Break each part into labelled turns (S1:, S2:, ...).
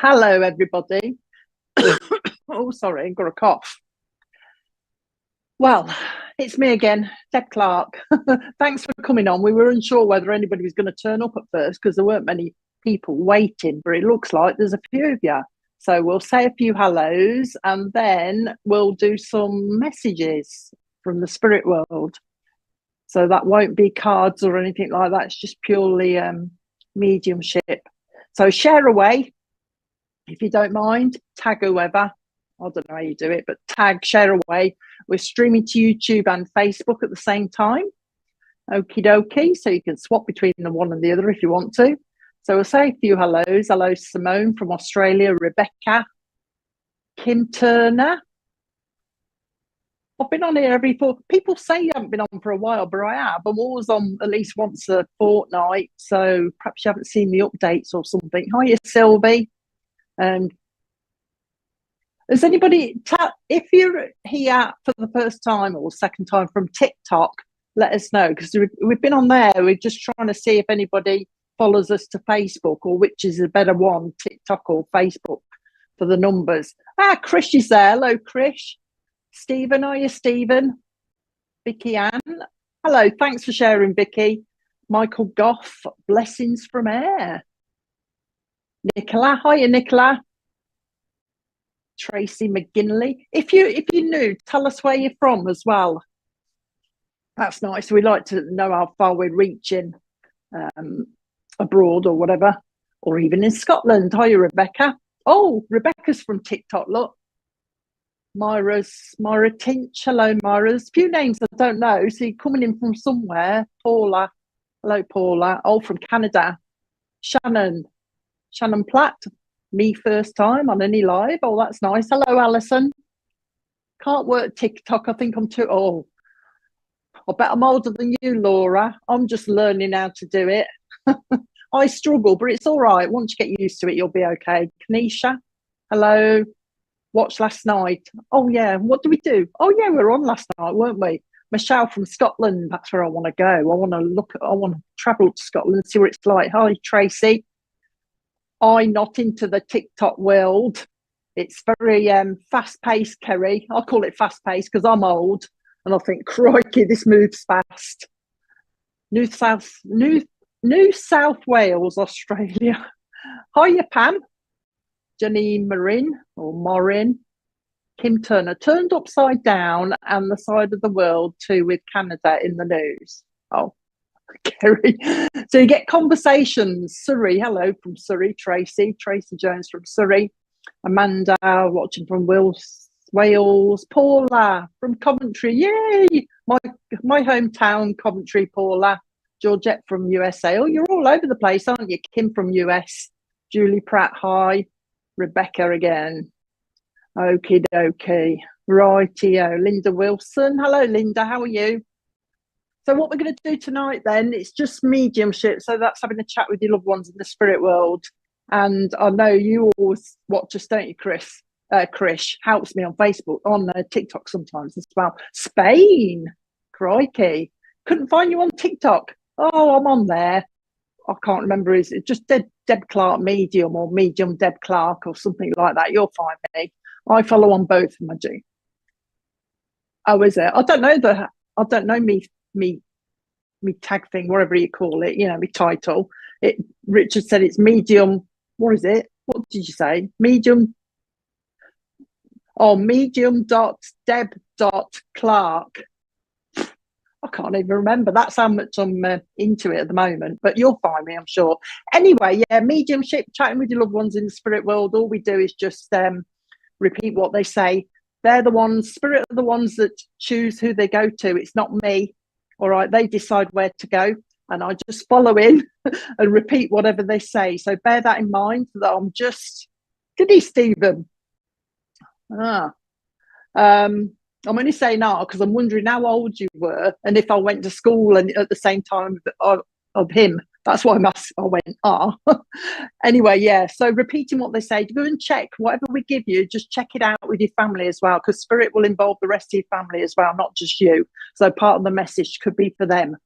S1: Hello, everybody. Oh, sorry, I've got a cough. Well, it's me again, Deb Clarke. Thanks for coming on. We were unsure whether anybody was going to turn up at first because there weren't many people waiting, but it looks like there's a few of you. So we'll say a few hellos and then we'll do some messages from the spirit world. So that won't be cards or anything like that. It's just purely mediumship. So share away. If you don't mind, tag whoever. I don't know how you do it, but tag, share away. We're streaming to YouTube and Facebook at the same time. Okie dokie. So you can swap between the one and the other if you want to. So we'll say a few hellos. Hello, Simone from Australia, Rebecca, Kim Turner. I've been on here every four. People say you haven't been on for a while, but I have. I'm always on at least once a fortnight. So perhaps you haven't seen the updates or something. Hiya, Sylvie. Does anybody, if you're here for the first time or second time from TikTok, let us know, because we've been on there. We're just trying to see if anybody follows us to Facebook or which is a better one, TikTok or Facebook, for the numbers. Krish is there. Hello, Krish. Stephen, are you Stephen? Vicky Ann. Hello, thanks for sharing, Vicky. Michael Goff, blessings from air. Nicola, hiya, Nicola. Tracy McGinley. If you're new, tell us where you're from as well. That's nice. We like to know how far we're reaching abroad or whatever, or even in Scotland. Hiya, Rebecca. Oh, Rebecca's from TikTok. Look, Myra Tinch. Hello, Myra's. Few names I don't know. So you're coming in from somewhere. Paula. Hello, Paula. Oh, from Canada. Shannon Platt. Me first time on any live. Oh, that's nice. Hello, Alison. Can't work TikTok. I think I'm too old. I bet I'm older than you, Laura. I'm just learning how to do it. I struggle, but it's all right. Once you get used to it, you'll be okay. Kanisha, hello. Watched last night. Oh, yeah. What do we do? Oh, yeah, we were on last night, weren't we? Michelle from Scotland. That's where I want to go. I want to travel to Scotland and see what it's like. Hi, Tracy. I'm not into the TikTok world. It's very fast-paced, Kerry. I call it fast-paced because I'm old and I think, crikey, this moves fast. New South Wales, Australia. Hiya, Pam. Jenny Marin or Morin. Kim Turner turned upside down and the side of the world too with Canada in the news. Oh. Kerry. So you get conversations. Surrey, hello from Surrey. Tracy Jones from Surrey. Amanda watching from Wales. Paula from Coventry. Yay! My hometown, Coventry. Paula. Georgette from USA. Oh, you're all over the place, aren't you? Kim from US. Julie Pratt. Hi. Rebecca again. Okie dokie. Rightio. Linda Wilson. Hello, Linda. How are you? So what we're going to do tonight then, it's just mediumship. So that's having a chat with your loved ones in the spirit world. And I know you always watch us, don't you, Chris? Krish helps me on Facebook, on TikTok sometimes as well. Spain, crikey. Couldn't find you on TikTok. Oh, I'm on there. I can't remember. Is it just Deb Clarke Medium or Medium Deb Clarke or something like that? You'll find me. I follow on both of them, I do. Oh, is it? I don't know me tag thing, whatever you call it, me title. Richard said it's medium. What is it? What did you say? Medium. Oh, medium.deb.clarke. I can't even remember. That's how much I'm into it at the moment. But you'll find me, I'm sure. Anyway, yeah, mediumship, chatting with your loved ones in the spirit world. All we do is just repeat what they say. They're the ones, spirit are the ones that choose who they go to. It's not me. All right, they decide where to go and I just follow in and repeat whatever they say. So bear that in mind that I'm just, goody Stephen. I'm only saying because I'm wondering how old you were and if I went to school and at the same time of him. That's why I went, Anyway, yeah, so repeating what they say, go and check whatever we give you, just check it out with your family as well, because spirit will involve the rest of your family as well, not just you. So part of the message could be for them.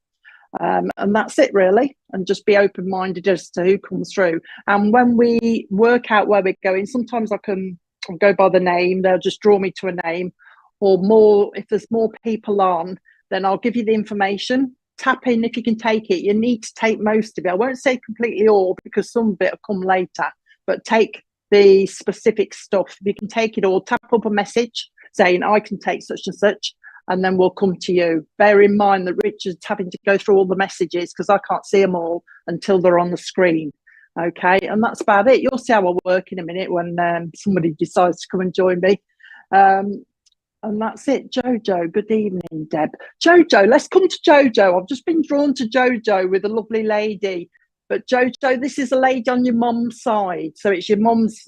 S1: And that's it really, and just be open-minded as to who comes through. And when we work out where we're going, sometimes I can go by the name, they'll just draw me to a name, or more, if there's more people on, then I'll give you the information. Tap in if you can take it. You need to take most of it. I won't say completely all, because some of it will come later, but take the specific stuff. If you can take it all, tap up a message saying I can take such and such, and then we'll come to you. Bear in mind that Richard's having to go through all the messages because I can't see them all until they're on the screen. Okay, and that's about it. You'll see how I work in a minute when somebody decides to come and join me. And that's it. Jojo, good evening, Deb. Jojo, let's come to Jojo. I've just been drawn to Jojo with a lovely lady. But Jojo, this is a lady on your mum's side. So it's your mum's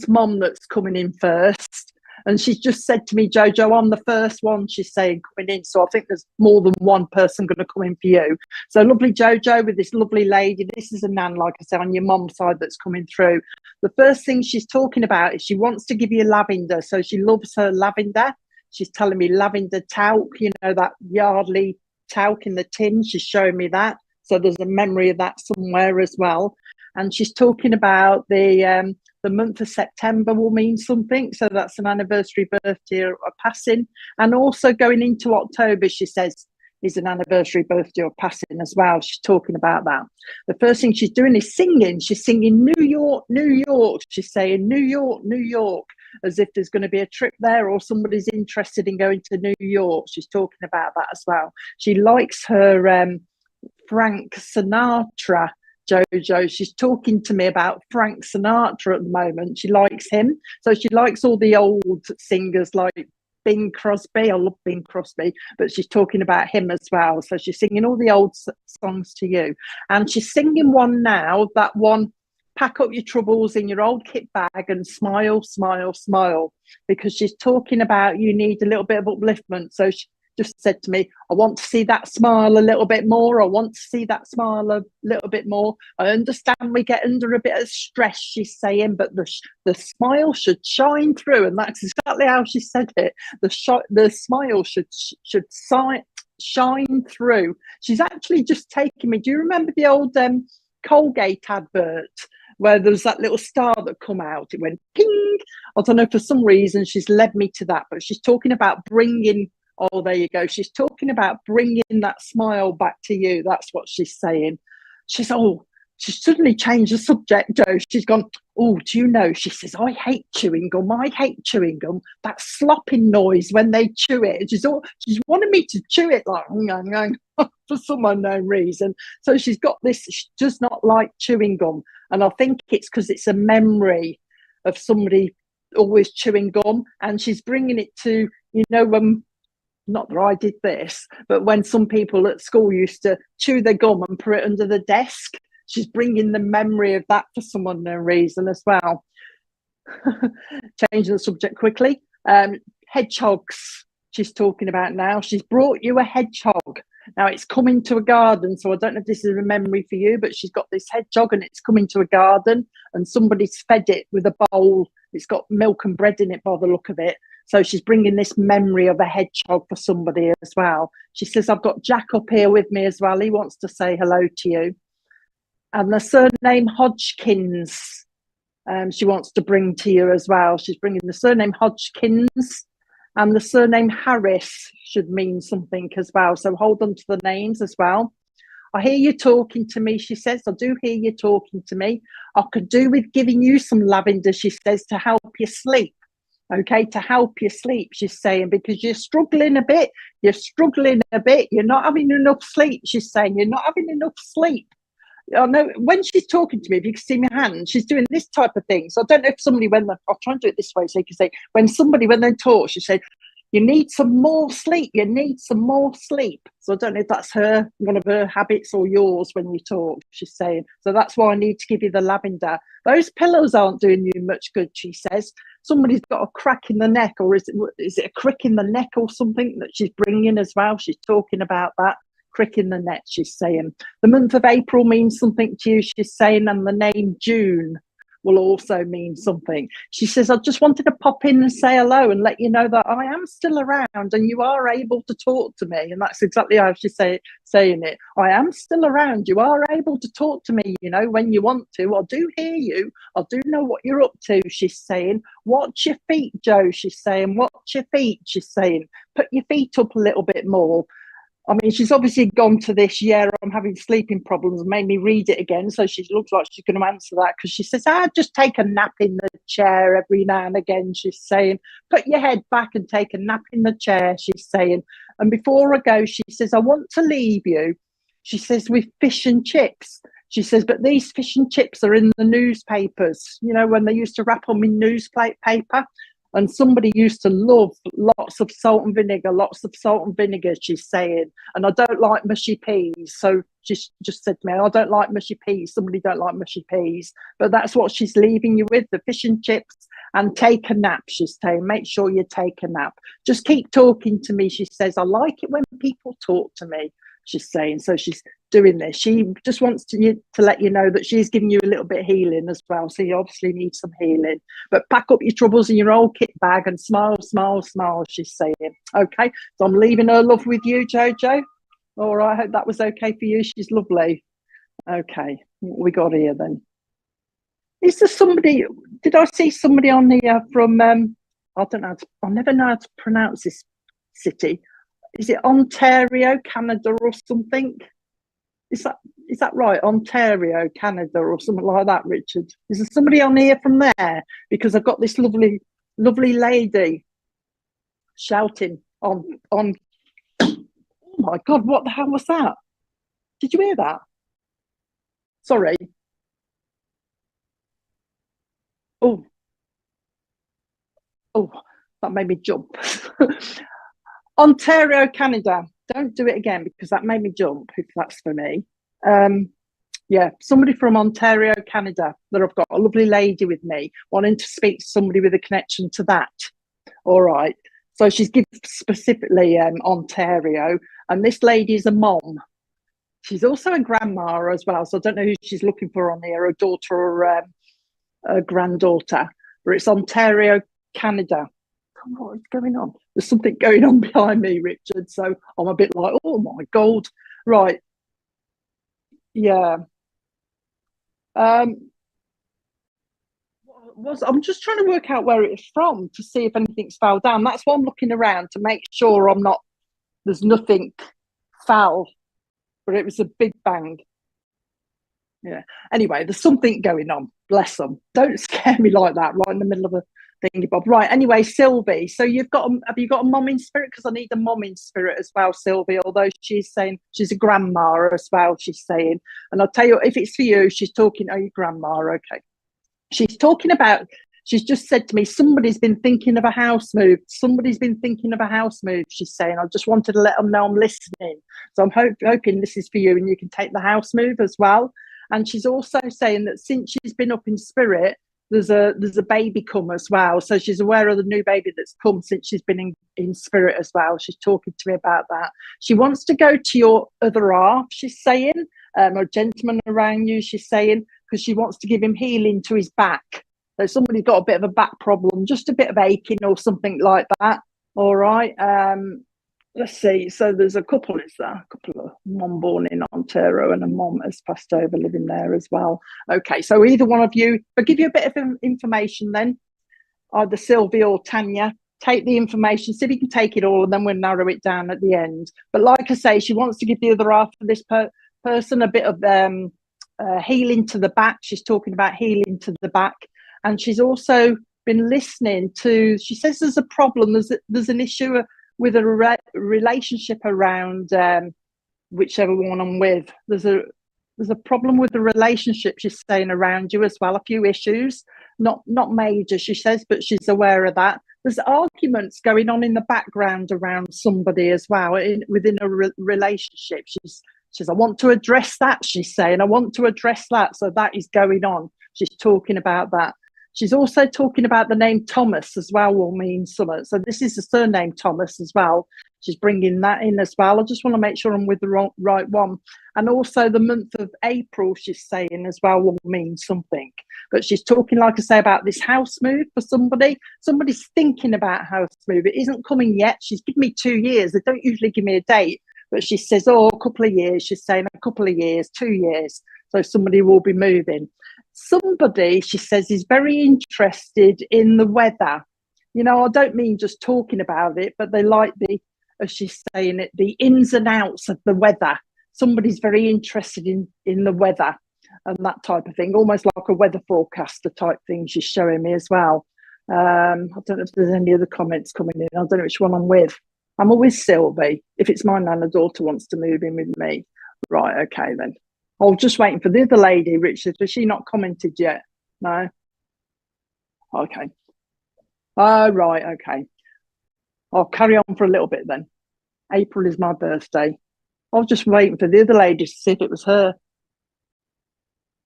S1: mum that's coming in first. And she's just said to me, Jojo, I'm the first one, she's saying, coming in. So I think there's more than one person going to come in for you. So lovely Jojo with this lovely lady. This is a nan, like I said, on your mum's side that's coming through. The first thing she's talking about is she wants to give you lavender. So she loves her lavender. She's telling me lavender talc, you know, that Yardley talc in the tin. She's showing me that. So there's a memory of that somewhere as well. And she's talking about the month of September will mean something. So that's an anniversary, birthday, or a passing. And also going into October, she says, is an anniversary, birthday, or passing as well. She's talking about that. The first thing she's doing is singing. She's singing New York, New York. She's saying New York, New York, as if there's going to be a trip there or somebody's interested in going to New York. She's talking about that as well. She likes her Frank Sinatra. Jojo, she's talking to me about Frank Sinatra at the moment. She likes him. So she likes all the old singers like Bing Crosby. I love Bing Crosby, but she's talking about him as well. So she's singing all the old songs to you. And she's singing one now, that one, pack up your troubles in your old kit bag and smile, smile, smile, because she's talking about you need a little bit of upliftment. So she just said to me, I want to see that smile a little bit more. I want to see that smile a little bit more. I understand we get under a bit of stress, she's saying, but the smile should shine through. And that's exactly how she said it. The smile should shine through. She's actually just taken me. Do you remember the old Colgate advert where there was that little star that come out? It went ping. I don't know, for some reason she's led me to that, but she's talking about bringing, oh, there you go. She's talking about bringing that smile back to you. That's what she's saying. She suddenly changed the subject, Joe. She's gone, oh, do you know? She says, I hate chewing gum. I hate chewing gum. That slopping noise when they chew it. She's wanted me to chew it like, for some unknown reason. So she's got this, she does not like chewing gum. And I think it's because it's a memory of somebody always chewing gum. And she's bringing it to, you know, when, not that I did this, but when some people at school used to chew their gum and put it under the desk, she's bringing the memory of that for some unknown reason as well. Changing the subject quickly. Hedgehogs she's talking about now. She's brought you a hedgehog. Now it's coming to a garden, so I don't know if this is a memory for you, but she's got this hedgehog and it's coming to a garden and somebody's fed it with a bowl. It's got milk and bread in it by the look of it. So she's bringing this memory of a hedgehog for somebody as well. She says, I've got Jack up here with me as well. He wants to say hello to you. And the surname Hodgkins, she wants to bring to you as well. She's bringing the surname Hodgkins, and the surname Harris should mean something as well. So hold on to the names as well. I hear you talking to me, she says. I do hear you talking to me. I could do with giving you some lavender, she says, to help you sleep. Okay, to help you sleep, she's saying, because you're struggling a bit. You're struggling a bit. You're not having enough sleep, she's saying. You're not having enough sleep. I know when she's talking to me, if you can see my hand, she's doing this type of thing. So I don't know if somebody, I'll try and do it this way so you can say, when they talk, she said, you need some more sleep. You need some more sleep. So I don't know if that's one of her habits or yours when you talk, she's saying. So that's why I need to give you the lavender. Those pillows aren't doing you much good, she says. Somebody's got a crack in the neck, or is it a crick in the neck or something that she's bringing as well? She's talking about that. Crick in the neck, she's saying. The month of April means something to you, she's saying, and the name June will also mean something. She says, I just wanted to pop in and say hello and let you know that I am still around and you are able to talk to me. And that's exactly how she's saying it. I am still around. You are able to talk to me, you know, when you want to. I do hear you. I do know what you're up to, she's saying. Watch your feet, Joe, she's saying. Watch your feet, she's saying. Put your feet up a little bit more. I mean, she's obviously gone to this, yeah, I'm having sleeping problems, and made me read it again. So she looks like she's going to answer that, because she says, just take a nap in the chair every now and again, she's saying. Put your head back and take a nap in the chair, she's saying. And before I go, she says, I want to leave you, she says, with fish and chips. She says, but these fish and chips are in the newspapers, you know, when they used to wrap them in newspaper. And somebody used to love lots of salt and vinegar, she's saying. And I don't like mushy peas. So she just said to me, I don't like mushy peas. Somebody don't like mushy peas. But that's what she's leaving you with, the fish and chips. And take a nap, she's saying. Make sure you take a nap. Just keep talking to me, she says. I like it when people talk to me, she's saying. So she's doing this. She just wants to let you know that she's giving you a little bit of healing as well. So you obviously need some healing. But pack up your troubles in your old kit bag and smile, smile, smile, she's saying. Okay, so I'm leaving her love with you, Jojo. All right, I hope that was okay for you. She's lovely. Okay, what we got here then? Is there somebody, did I see somebody on here from, I don't know, I never know how to pronounce this city. Is it Ontario, Canada or something? Is that right? Ontario, Canada or something like that, Richard? Is there somebody on here from there? Because I've got this lovely lady shouting on. Oh my God, what the hell was that? Did you hear that? Sorry. Oh, that made me jump. Ontario, Canada. Don't do it again, because that made me jump, if that's for me. Yeah, somebody from Ontario, Canada, that I've got a lovely lady with me wanting to speak to somebody with a connection to that. All right. So she's given specifically Ontario, and this lady is a mom. She's also a grandma as well. So I don't know who she's looking for on here, a daughter or a granddaughter, but it's Ontario, Canada. What is going on? There's something going on behind me, Richard. So I'm a bit like, oh my God. Right. Yeah. I'm just trying to work out where it's from to see if anything's fell down. That's why I'm looking around, to make sure there's nothing foul, but it was a big bang. Yeah. Anyway, there's something going on. Bless them. Don't scare me like that right in the middle of a thingy bob. Right. Anyway, Sylvie. So have you got a mom in spirit? Because I need a mom in spirit as well, Sylvie. Although she's saying she's a grandma as well. She's saying, and I'll tell you, if it's for you, she's talking. Oh, your grandma. Okay. She's talking about. She's just said to me, somebody's been thinking of a house move. Somebody's been thinking of a house move, she's saying. I just wanted to let them know I'm listening. So I'm hoping this is for you and you can take the house move as well. And she's also saying that since she's been up in spirit, there's a baby come as well. So she's aware of the new baby that's come since she's been in spirit as well. She's talking to me about that. She wants to go to your other half, she's saying, a gentleman around you, she's saying, because she wants to give him healing to his back. So somebody's got a bit of a back problem, just a bit of aching or something like that. All right. Let's see. So there's a couple, is there? A couple of mom born in Ontario and a mom has passed over living there as well. Okay. So either one of you, I'll give you a bit of information then, either Sylvie or Tanya. Take the information, see if you can take it all, and then we'll narrow it down at the end. But like I say, she wants to give the other half of this person a bit of healing to the back. She's talking about healing to the back. And she's also been listening to, she says there's a problem, there's an issue with a relationship around whichever one I'm with. There's a problem with the relationship, she's saying, around you as well. A few issues, not major, she says, but she's aware of that. There's arguments going on in the background around somebody as well within a relationship. She says, I want to address that, she's saying. I want to address that. So that is going on. She's talking about that. She's also talking about the name Thomas as well will mean something. So this is the surname Thomas as well. She's bringing that in as well. I just want to make sure I'm with the right one. And also the month of April, she's saying as well will mean something. But she's talking, like I say, about this house move for somebody. Somebody's thinking about house move. It isn't coming yet. She's given me 2 years. They don't usually give me a date. But she says, oh, a couple of years. She's saying a couple of years, 2 years. So somebody will be moving. Somebody, she says, is very interested in the weather. You know, I don't mean just talking about it, but they like the, as she's saying it, the ins and outs of the weather. Somebody's very interested in the weather and that type of thing, almost like a weather forecaster type thing she's showing me as well. I don't know if there's any other comments coming in. I don't know which one I'm with. I'm with Sylvie. If it's my nana daughter wants to move in with me. Right, okay then. I'm just waiting for the other lady, Richard. Has she not commented yet? No? Okay. Oh, right, okay. I'll carry on for a little bit then. April is my birthday. I was just waiting for the other lady to see if it was her.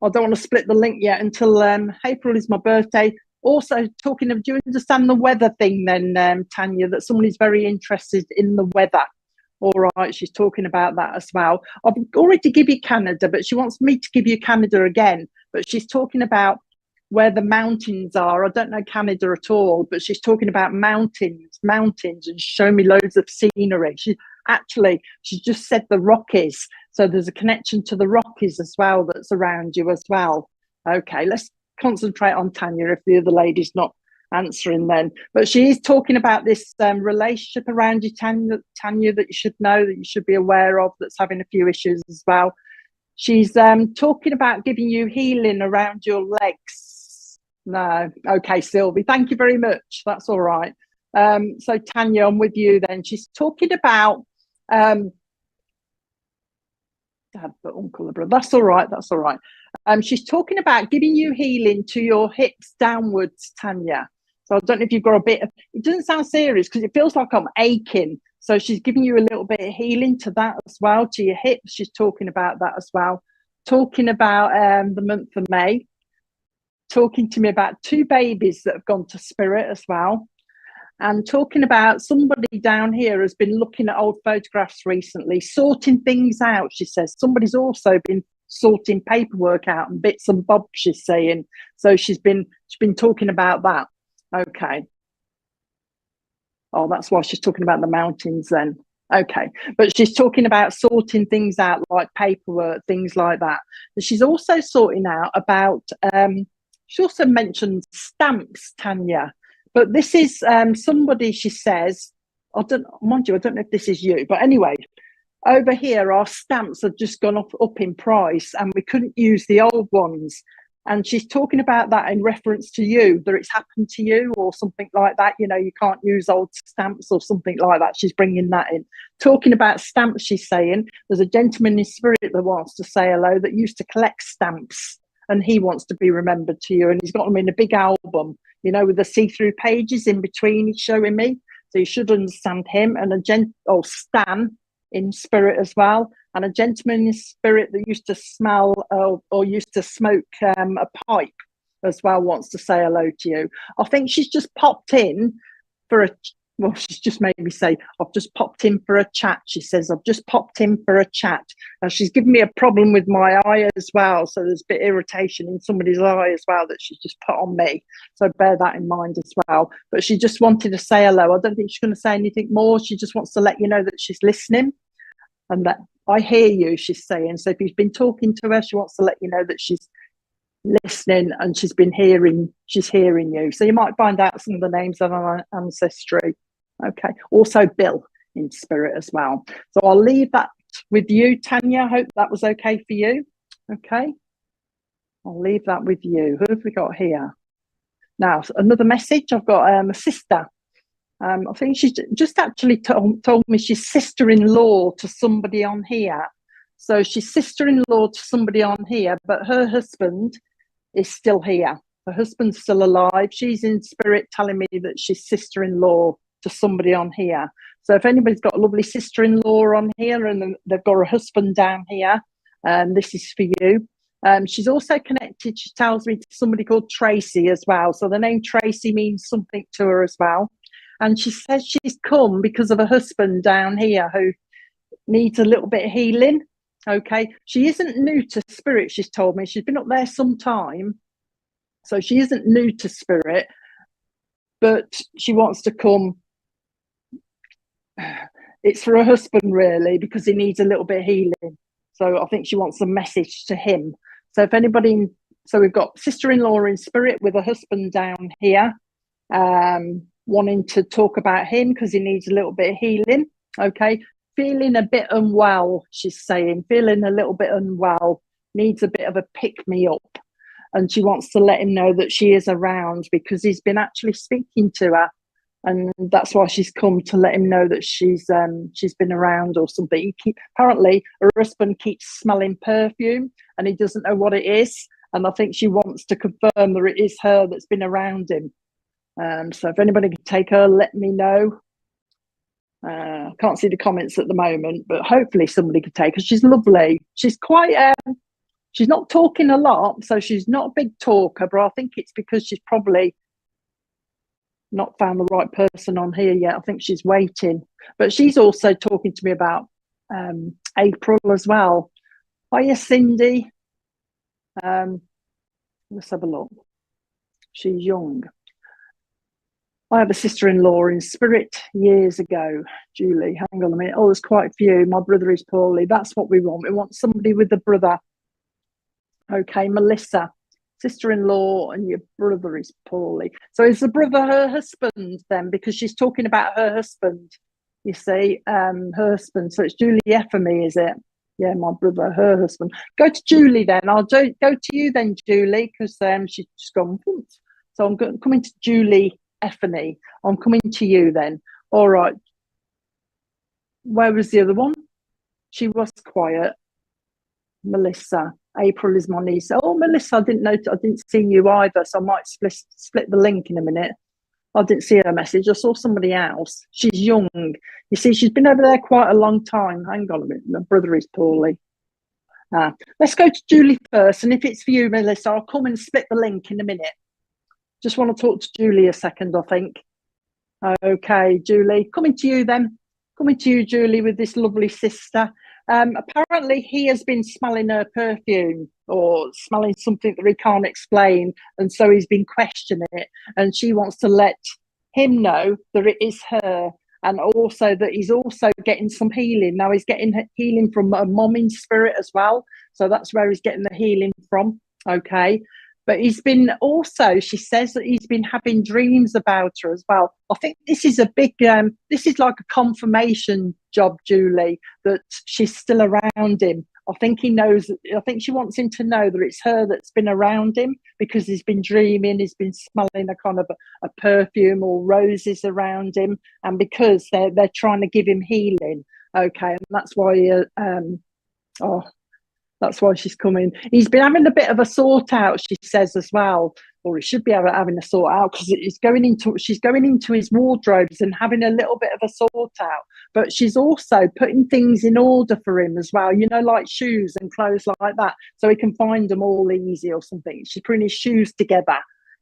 S1: I don't want to split the link yet until April is my birthday. Also, talking of, do you understand the weather thing then, Tanya, that somebody's very interested in the weather? All right, she's talking about that as well. I've already given you Canada, but she wants me to give you Canada again. But she's talking about where the mountains are. I don't know Canada at all, but she's talking about mountains, and showing me loads of scenery. She's just said the Rockies. So there's a connection to the Rockies as well that's around you as well. Okay, let's concentrate on Tanya if the other lady's not answering then. But she is talking about this relationship around you, Tanya, that you should know, that you should be aware of, that's having a few issues as well. She's talking about giving you healing around your legs. No, okay, Sylvie, thank you very much. That's all right. So Tanya, I'm with you then. She's talking about Dad, but uncle, brother. That's all right. That's all right. She's talking about giving you healing to your hips downwards, Tanya. So I don't know if you've got a bit of, it doesn't sound serious because it feels like I'm aching. So she's giving you a little bit of healing to that as well, to your hips. She's talking about that as well. Talking about the month of May. Talking to me about 2 babies that have gone to spirit as well. And talking about somebody down here has been looking at old photographs recently, sorting things out, she says. Somebody's also been sorting paperwork out and bits and bobs, she's saying. So she's been talking about that. Okay. Oh, that's why she's talking about the mountains then. Okay. But she's talking about sorting things out like paperwork, things like that. And she's also sorting out about, she also mentioned stamps, Tanya. But this is somebody, she says, I don't know if this is you, but anyway, over here, our stamps have just gone up in price and we couldn't use the old ones. And she's talking about that in reference to you, that it's happened to you or something like that. You know, you can't use old stamps or something like that. She's bringing that in. Talking about stamps, she's saying, there's a gentleman in spirit that wants to say hello that used to collect stamps and he wants to be remembered to you. And he's got them in a big album, you know, with the see-through pages in between, he's showing me. So you should understand him. And Stan in spirit as well. And a gentleman in spirit that used to smell or used to smoke a pipe as well wants to say hello to you. I think she's just popped in for she's just made me say, I've just popped in for a chat. She says, I've just popped in for a chat. And she's given me a problem with my eye as well. So there's a bit of irritation in somebody's eye as well that she's just put on me. So bear that in mind as well. But she just wanted to say hello. I don't think she's going to say anything more. She just wants to let you know that she's listening and that I hear you, she's saying. So if you've been talking to her, she wants to let you know that she's listening and she's hearing you. So you might find out some of the names of our ancestry. Okay. Also Bill in spirit as well. So I'll leave that with you, Tanya. I hope that was okay for you. Okay. I'll leave that with you. Who have we got here? Now, another message. I've got a sister. I think she's just actually told me she's sister-in-law to somebody on here. So she's sister-in-law to somebody on here, but her husband is still here. Her husband's still alive. She's in spirit telling me that she's sister-in-law to somebody on here. So if anybody's got a lovely sister-in-law on here and they've got a husband down here, this is for you. She's also connected, she tells me, to somebody called Tracy as well. So the name Tracy means something to her as well. And she says she's come because of her husband down here who needs a little bit of healing. Okay. She isn't new to spirit, she's told me. She's been up there some time. So she isn't new to spirit, but she wants to come. It's for her husband, really, because he needs a little bit of healing. So I think she wants a message to him. So if anybody, so we've got sister-in-law in spirit with her husband down here, wanting to talk about him because he needs a little bit of healing. Okay. Feeling a bit unwell, she's saying, feeling a little bit unwell, needs a bit of a pick-me-up. And she wants to let him know that she is around because he's been actually speaking to her. And that's why she's come, to let him know that she's been around or something. Apparently, her husband keeps smelling perfume and he doesn't know what it is. And I think she wants to confirm that it is her that's been around him. So if anybody can take her, let me know. I can't see the comments at the moment, but hopefully somebody could take her. She's lovely. She's quite, she's not talking a lot, so she's not a big talker, but I think it's because she's probably not found the right person on here yet. I think she's waiting. But she's also talking to me about April as well. Hiya, Cindy. Let's have a look. She's young. I had a sister-in-law in spirit years ago, Julie. Hang on a minute. Oh, there's quite a few. My brother is poorly. That's what we want. We want somebody with a brother. Okay, Melissa. Sister-in-law and your brother is poorly. So is the brother her husband then? Because she's talking about her husband, you see, her husband. So it's Julie F for me, is it? Yeah, my brother, her husband. Go to Julie then. I'll go to you then, Julie, because she's just gone. So I'm coming to Julie Effany. I'm coming to you then. All right. Where was the other one? She was quiet. Melissa. April is my niece. Oh, Melissa, I didn't see you either, so I might split the link in a minute. I didn't see her message. I saw somebody else. She's young. You see, she's been over there quite a long time. Hang on a minute. My brother is poorly. Let's go to Julie first, and if it's for you, Melissa, I'll come and split the link in a minute. Just want to talk to Julie a second, I think. Okay, Julie. Coming to you then. Coming to you, Julie, with this lovely sister. Apparently he has been smelling her perfume or smelling something that he can't explain, and so he's been questioning it, and she wants to let him know that it is her, and also that he's also getting some healing. Now he's getting healing from a mom in spirit as well, so that's where he's getting the healing from. Okay. But he's been also, she says that he's been having dreams about her as well. I think this is a big, this is like a confirmation job, Julie, that she's still around him. I think he knows, I think she wants him to know that it's her that's been around him, because he's been dreaming, he's been smelling a kind of a perfume or roses around him. And because they're trying to give him healing. Okay. And that's why, that's why she's coming. He's been having a bit of a sort out, she says as well, or he should be having a sort out, because she's going into his wardrobes and having a little bit of a sort out. But she's also putting things in order for him as well, you know, like shoes and clothes like that, so he can find them all easy or something. She's putting his shoes together,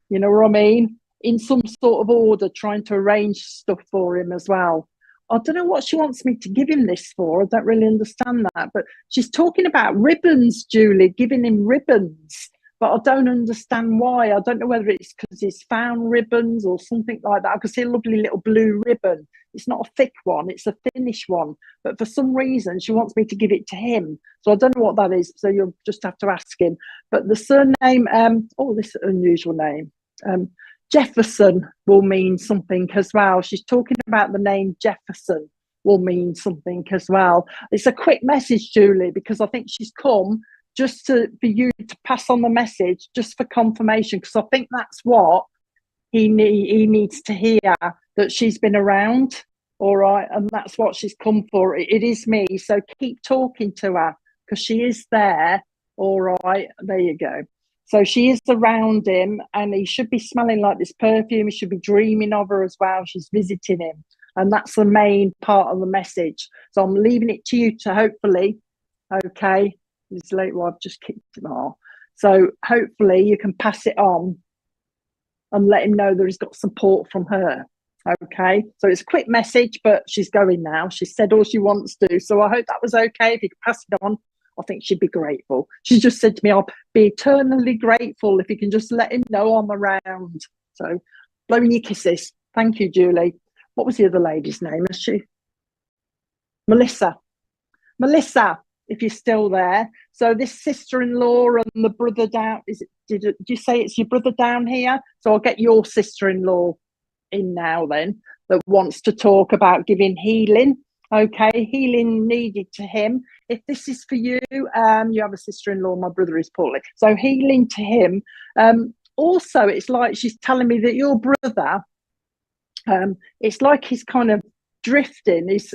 S1: you know what I mean, in some sort of order, trying to arrange stuff for him as well. I don't know what she wants me to give him this for. I don't really understand that. But she's talking about ribbons, Julie, giving him ribbons. But I don't understand why. I don't know whether it's because he's found ribbons or something like that. I can see a lovely little blue ribbon. It's not a thick one. It's a thinnish one. But for some reason, she wants me to give it to him. So I don't know what that is. So you'll just have to ask him. But the surname, this unusual name. Jefferson will mean something as well. She's talking about the name Jefferson will mean something as well. It's a quick message, Julie, because I think she's come just for you to pass on the message, just for confirmation, because I think that's what he needs to hear, that she's been around. All right. And that's what she's come for. It is me. So keep talking to her, because she is there. All right. There you go. So she is around him, and he should be smelling like this perfume. He should be dreaming of her as well. She's visiting him. And that's the main part of the message. So I'm leaving it to you to hopefully, okay, He's late. Well, I've just kicked him off. So hopefully you can pass it on and let him know that he's got support from her. Okay, so it's a quick message, but she's going now. She said all she wants to. So I hope that was okay. If you could pass it on, I think she'd be grateful. She just said to me, I'll be eternally grateful if you can just let him know I'm around. So blowing your kisses. Thank you, Julie. What was the other lady's name? Is she? Melissa. Melissa, if you're still there. So this sister-in-law and the brother down, did you say it's your brother down here? So I'll get your sister-in-law in now then, that wants to talk about giving healing. Okay, healing needed to him. If this is for you, you have a sister-in-law, my brother is poorly. So healing to him. Also, it's like she's telling me that your brother, it's like he's kind of drifting. He's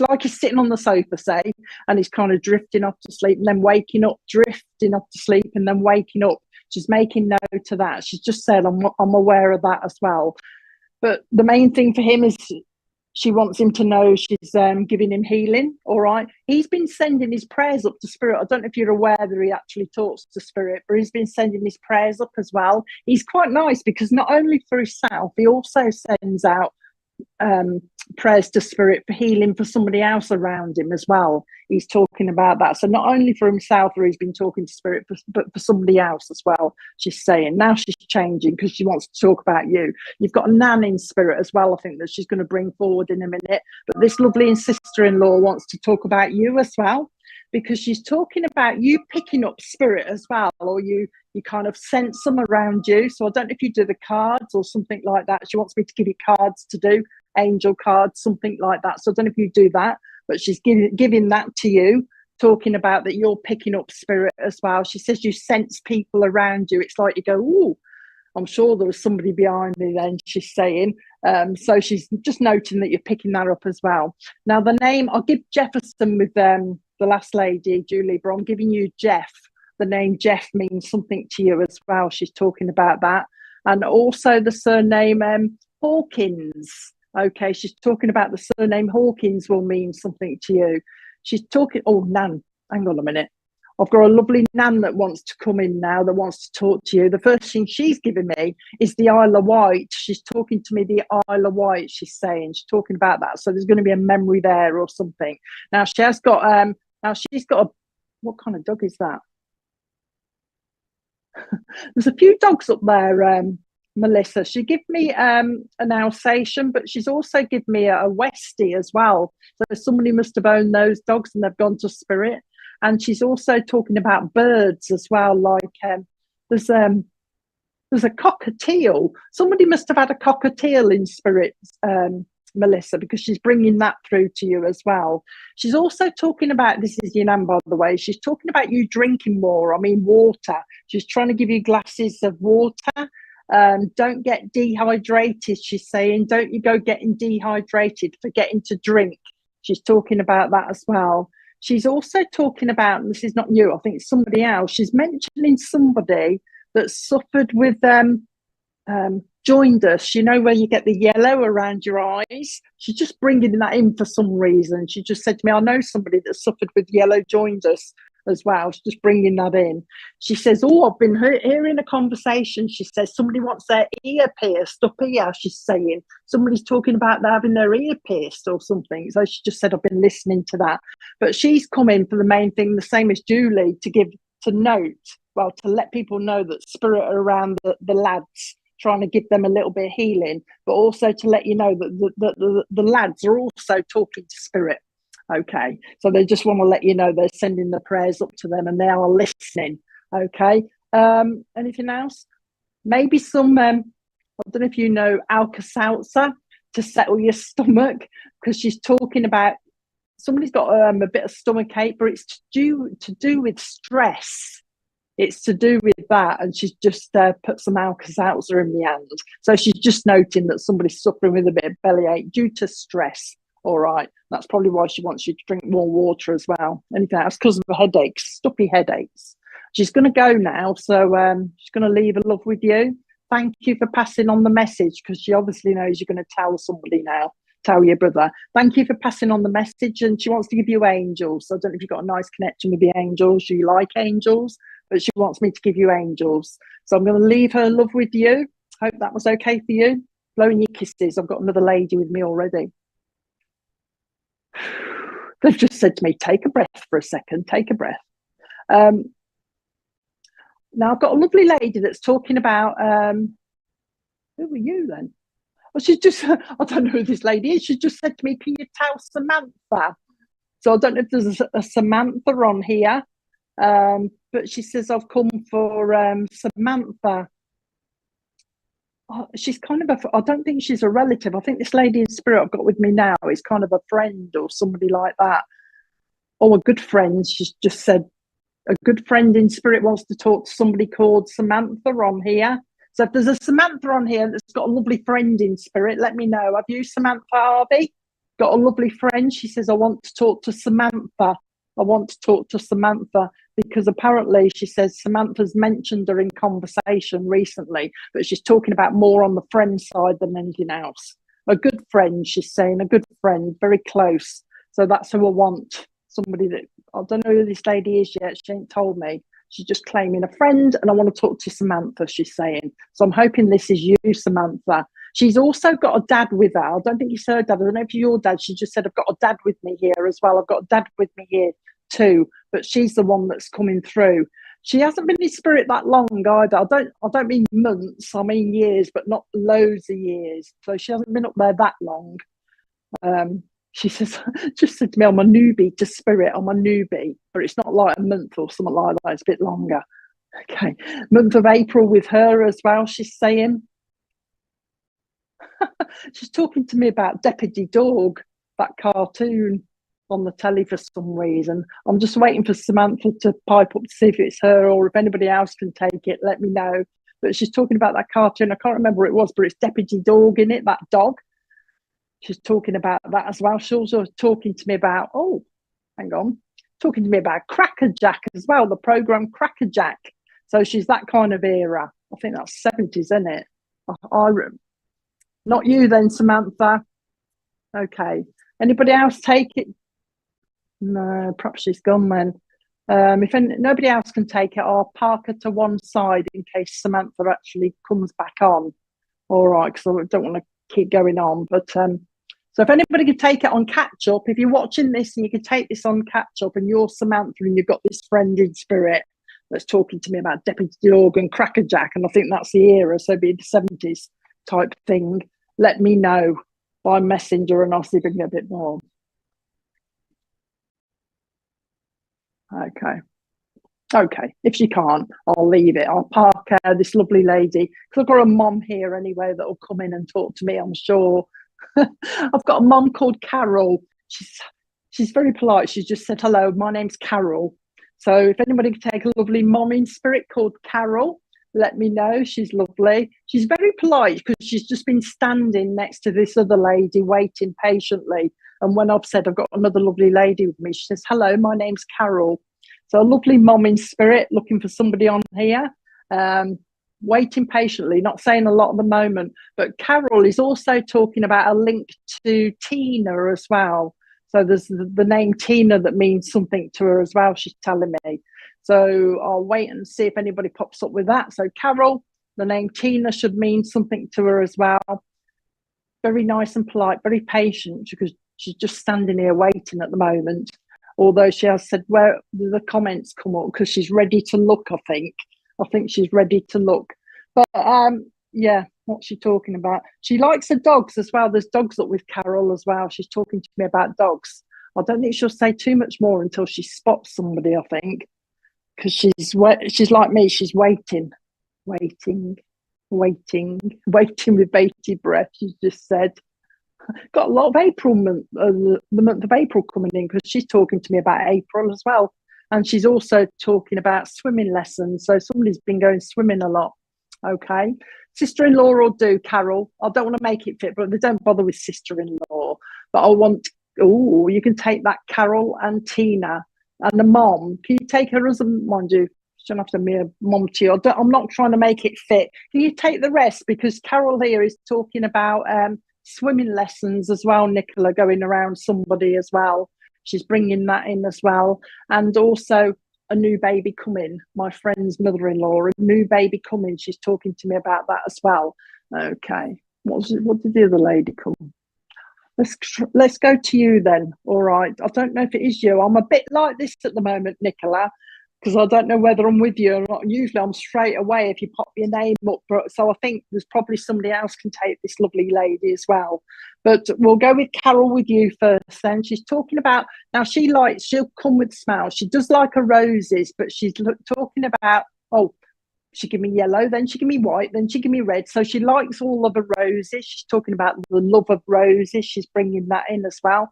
S1: like he's sitting on the sofa, say, and he's kind of drifting off to sleep and then waking up, drifting off to sleep and then waking up. She's making note of that. She's just said, I'm aware of that as well. But the main thing for him is she wants him to know she's giving him healing. All right. He's been sending his prayers up to Spirit. I don't know if you're aware that he actually talks to Spirit, but he's been sending his prayers up as well. He's quite nice because not only for himself, he also sends out prayers to Spirit for healing for somebody else around him as well. He's talking about that. So not only for himself, where he's been talking to Spirit, but for somebody else as well. She's saying now she's changing because she wants to talk about you. You've got a nan in Spirit as well, I think, that she's going to bring forward in a minute. But this lovely sister-in-law wants to talk about you as well, because she's talking about you picking up Spirit as well, or you kind of sense them around you. So I don't know if you do the cards or something like that. She wants me to give you cards to do, angel cards, something like that. So I don't know if you do that, but she's giving that to you, talking about that you're picking up Spirit as well. She says you sense people around you. It's like you go, ooh, I'm sure there was somebody behind me then, she's saying. So she's just noting that you're picking that up as well. Now the name, I'll give Jefferson with the last lady, Julie, but I'm giving you Jeff. The name Jeff means something to you as well. She's talking about that. And also the surname Hawkins. Okay, she's talking about the surname Hawkins will mean something to you. She's talking, oh, Nan, hang on a minute. I've got a lovely Nan that wants to come in now, that wants to talk to you. The first thing she's given me is the Isle of Wight. She's talking to me, the Isle of Wight, she's saying. She's talking about that. So there's going to be a memory there or something. Now, she has got, what kind of dog is that? There's a few dogs up there, Melissa. She gave me an Alsatian, but she's also given me a Westie as well. So somebody must have owned those dogs and they've gone to Spirit. And she's also talking about birds as well. Like there's a cockatiel. Somebody must have had a cockatiel in Spirit, Melissa, because she's bringing that through to you as well. She's also talking about, this is your nan, by the way, she's talking about you drinking more. I mean, water. She's trying to give you glasses of water. Don't get dehydrated, she's saying. Don't you go getting dehydrated, forgetting to drink. She's talking about that as well. She's also talking about, and this is not you, I think it's somebody else, she's mentioning somebody that suffered with jaundice, you know, where you get the yellow around your eyes. She's just bringing that in for some reason. She just said to me, I know somebody that suffered with yellow jaundice as well. She's just bringing that in. She says, oh, I've been hearing a conversation. She says somebody wants their ear pierced up here. She's saying somebody's talking about having their ear pierced or something. So she just said, I've been listening to that. But she's come in for the main thing, the same as Julie, to let people know that Spirit are around the lads, trying to give them a little bit of healing, but also to let you know that the lads are also talking to Spirit. Okay, so they just want to let you know they're sending the prayers up to them and they are listening. Okay, anything else? Maybe some, I don't know if you know Alka-Seltzer to settle your stomach, because she's talking about somebody's got a bit of stomach ache, but it's to do with stress. It's to do with that, and she's just put some Alka-Seltzer in the hand. So she's just noting that somebody's suffering with a bit of bellyache due to stress. All right, that's probably why she wants you to drink more water as well. Anything else? Because of headaches, stuffy headaches. She's going to go now, so she's going to leave a love with you. Thank you for passing on the message, because she obviously knows you're going to tell somebody now. tell your brother. Thank you for passing on the message. And she wants to give you angels. So I don't know if you've got a nice connection with the angels. You like angels, but she wants me to give you angels. So I'm going to leave her love with you. Hope that was okay for you. Blowing your kisses. I've got another lady with me already. They've just said to me, take a breath for a second. Take a breath. Now I've got a lovely lady that's talking about, who are you then? Well, she's just, I don't know who this lady is. She just said to me, can you tell Samantha? So I don't know if there's a Samantha on here, but she says, I've come for Samantha. Oh, she's kind of I don't think she's a relative. I think this lady in spirit I've got with me now is kind of a friend or somebody like that. Or a good friend. She's just said, a good friend in spirit wants to talk to somebody called Samantha on here. So if there's a Samantha on here that's got a lovely friend in spirit, let me know. Have you, Samantha Harvey? Got a lovely friend? She says, I want to talk to Samantha. I want to talk to Samantha because apparently she says Samantha's mentioned her in conversation recently, but she's talking about more on the friend side than anything else. A good friend, she's saying, a good friend, very close. So that's who I want. Somebody that, I don't know who this lady is yet. She ain't told me. She's just claiming a friend and I want to talk to Samantha, she's saying. So I'm hoping this is you, Samantha. She's also got a dad with her. I don't think it's her dad. I don't know if you're your dad. She just said, I've got a dad with me here as well. I've got a dad with me here too. But she's the one that's coming through. She hasn't been in spirit that long either. I don't mean months. I mean years, but not loads of years. So she hasn't been up there that long. She says, just said to me, I'm a newbie to spirit. I'm a newbie. But it's not like a month or something like that. It's a bit longer. Okay. Month of April with her as well, she's saying. She's talking to me about Deputy Dog, that cartoon on the telly for some reason. I'm just waiting for Samantha to pipe up to see if it's her or if anybody else can take it, let me know. But she's talking about that cartoon. I can't remember what it was, but it's Deputy Dog in it, that dog. She's talking about that as well. She's also talking to me about, talking to me about Crackerjack as well, the program Crackerjack. So she's that kind of era. I think that's 70s, isn't it? Not you then, Samantha. Okay. Anybody else take it? No, perhaps she's gone then. If nobody else can take it, I'll park her to one side in case Samantha actually comes back on. All right, because I don't want to keep going on. But so if anybody could take it on catch up, if you're watching this and you could take this on catch up and you're Samantha and you've got this friend in spirit that's talking to me about Deputy Dog and Crackerjack, and I think that's the era, so it'd be the 70s type thing, let me know by messenger and I'll see if I can get a bit more. Okay, if she can't, I'll leave it. I'll park this lovely lady, because I've got a mom here anyway that will come in and talk to me, I'm sure. I've got a mom called Carol. She's very polite. She's just said, hello, my name's Carol. So if anybody could take a lovely mom in spirit called Carol, let me know. She's lovely. She's very polite because she's just been standing next to this other lady waiting patiently. And when I've said I've got another lovely lady with me, she says, hello, my name's Carol. So a lovely mom in spirit looking for somebody on here, waiting patiently, not saying a lot at the moment. But Carol is also talking about a link to Tina as well. So there's the name Tina that means something to her as well, she's telling me. So I'll wait and see if anybody pops up with that. So Carol, the name Tina should mean something to her as well. Very nice and polite, very patient, because she's just standing here waiting at the moment. Although she has said where the comments come up because she's ready to look, I think. I think she's ready to look. But yeah, what's she talking about? She likes the dogs as well. There's dogs up with Carol as well. She's talking to me about dogs. I don't think she'll say too much more until she spots somebody, I think. Because she's like me, she's waiting with bated breath, she's just said. Got a lot of April month, the month of April coming in, because she's talking to me about April as well. And she's also talking about swimming lessons. So somebody's been going swimming a lot. Okay. Sister-in-law will do, Carol. I don't want to make it fit, but they don't bother with sister-in-law. But I want, you can take that Carol and Tina. And the mom, can you take her as a, mind you, she don't have to be a mom to you. I'm not trying to make it fit. Can you take the rest? Because Carol here is talking about swimming lessons as well, Nicola, going around somebody as well. She's bringing that in as well. And also a new baby coming. My friend's mother-in-law, a new baby coming. She's talking to me about that as well. Okay. What did the other lady come? Let's go to you then. All right. I don't know if it is you. I'm a bit like this at the moment, Nicola, because I don't know whether I'm with you or not. Usually I'm straight away if you pop your name up. So I think there's probably somebody else can take this lovely lady as well. But we'll go with Carol with you first then. She's talking about, now she'll come with smells. She does like her roses, but she's talking about, she give me yellow, then she give me white, then she give me red. So she likes all of the roses. She's talking about the love of roses. She's bringing that in as well.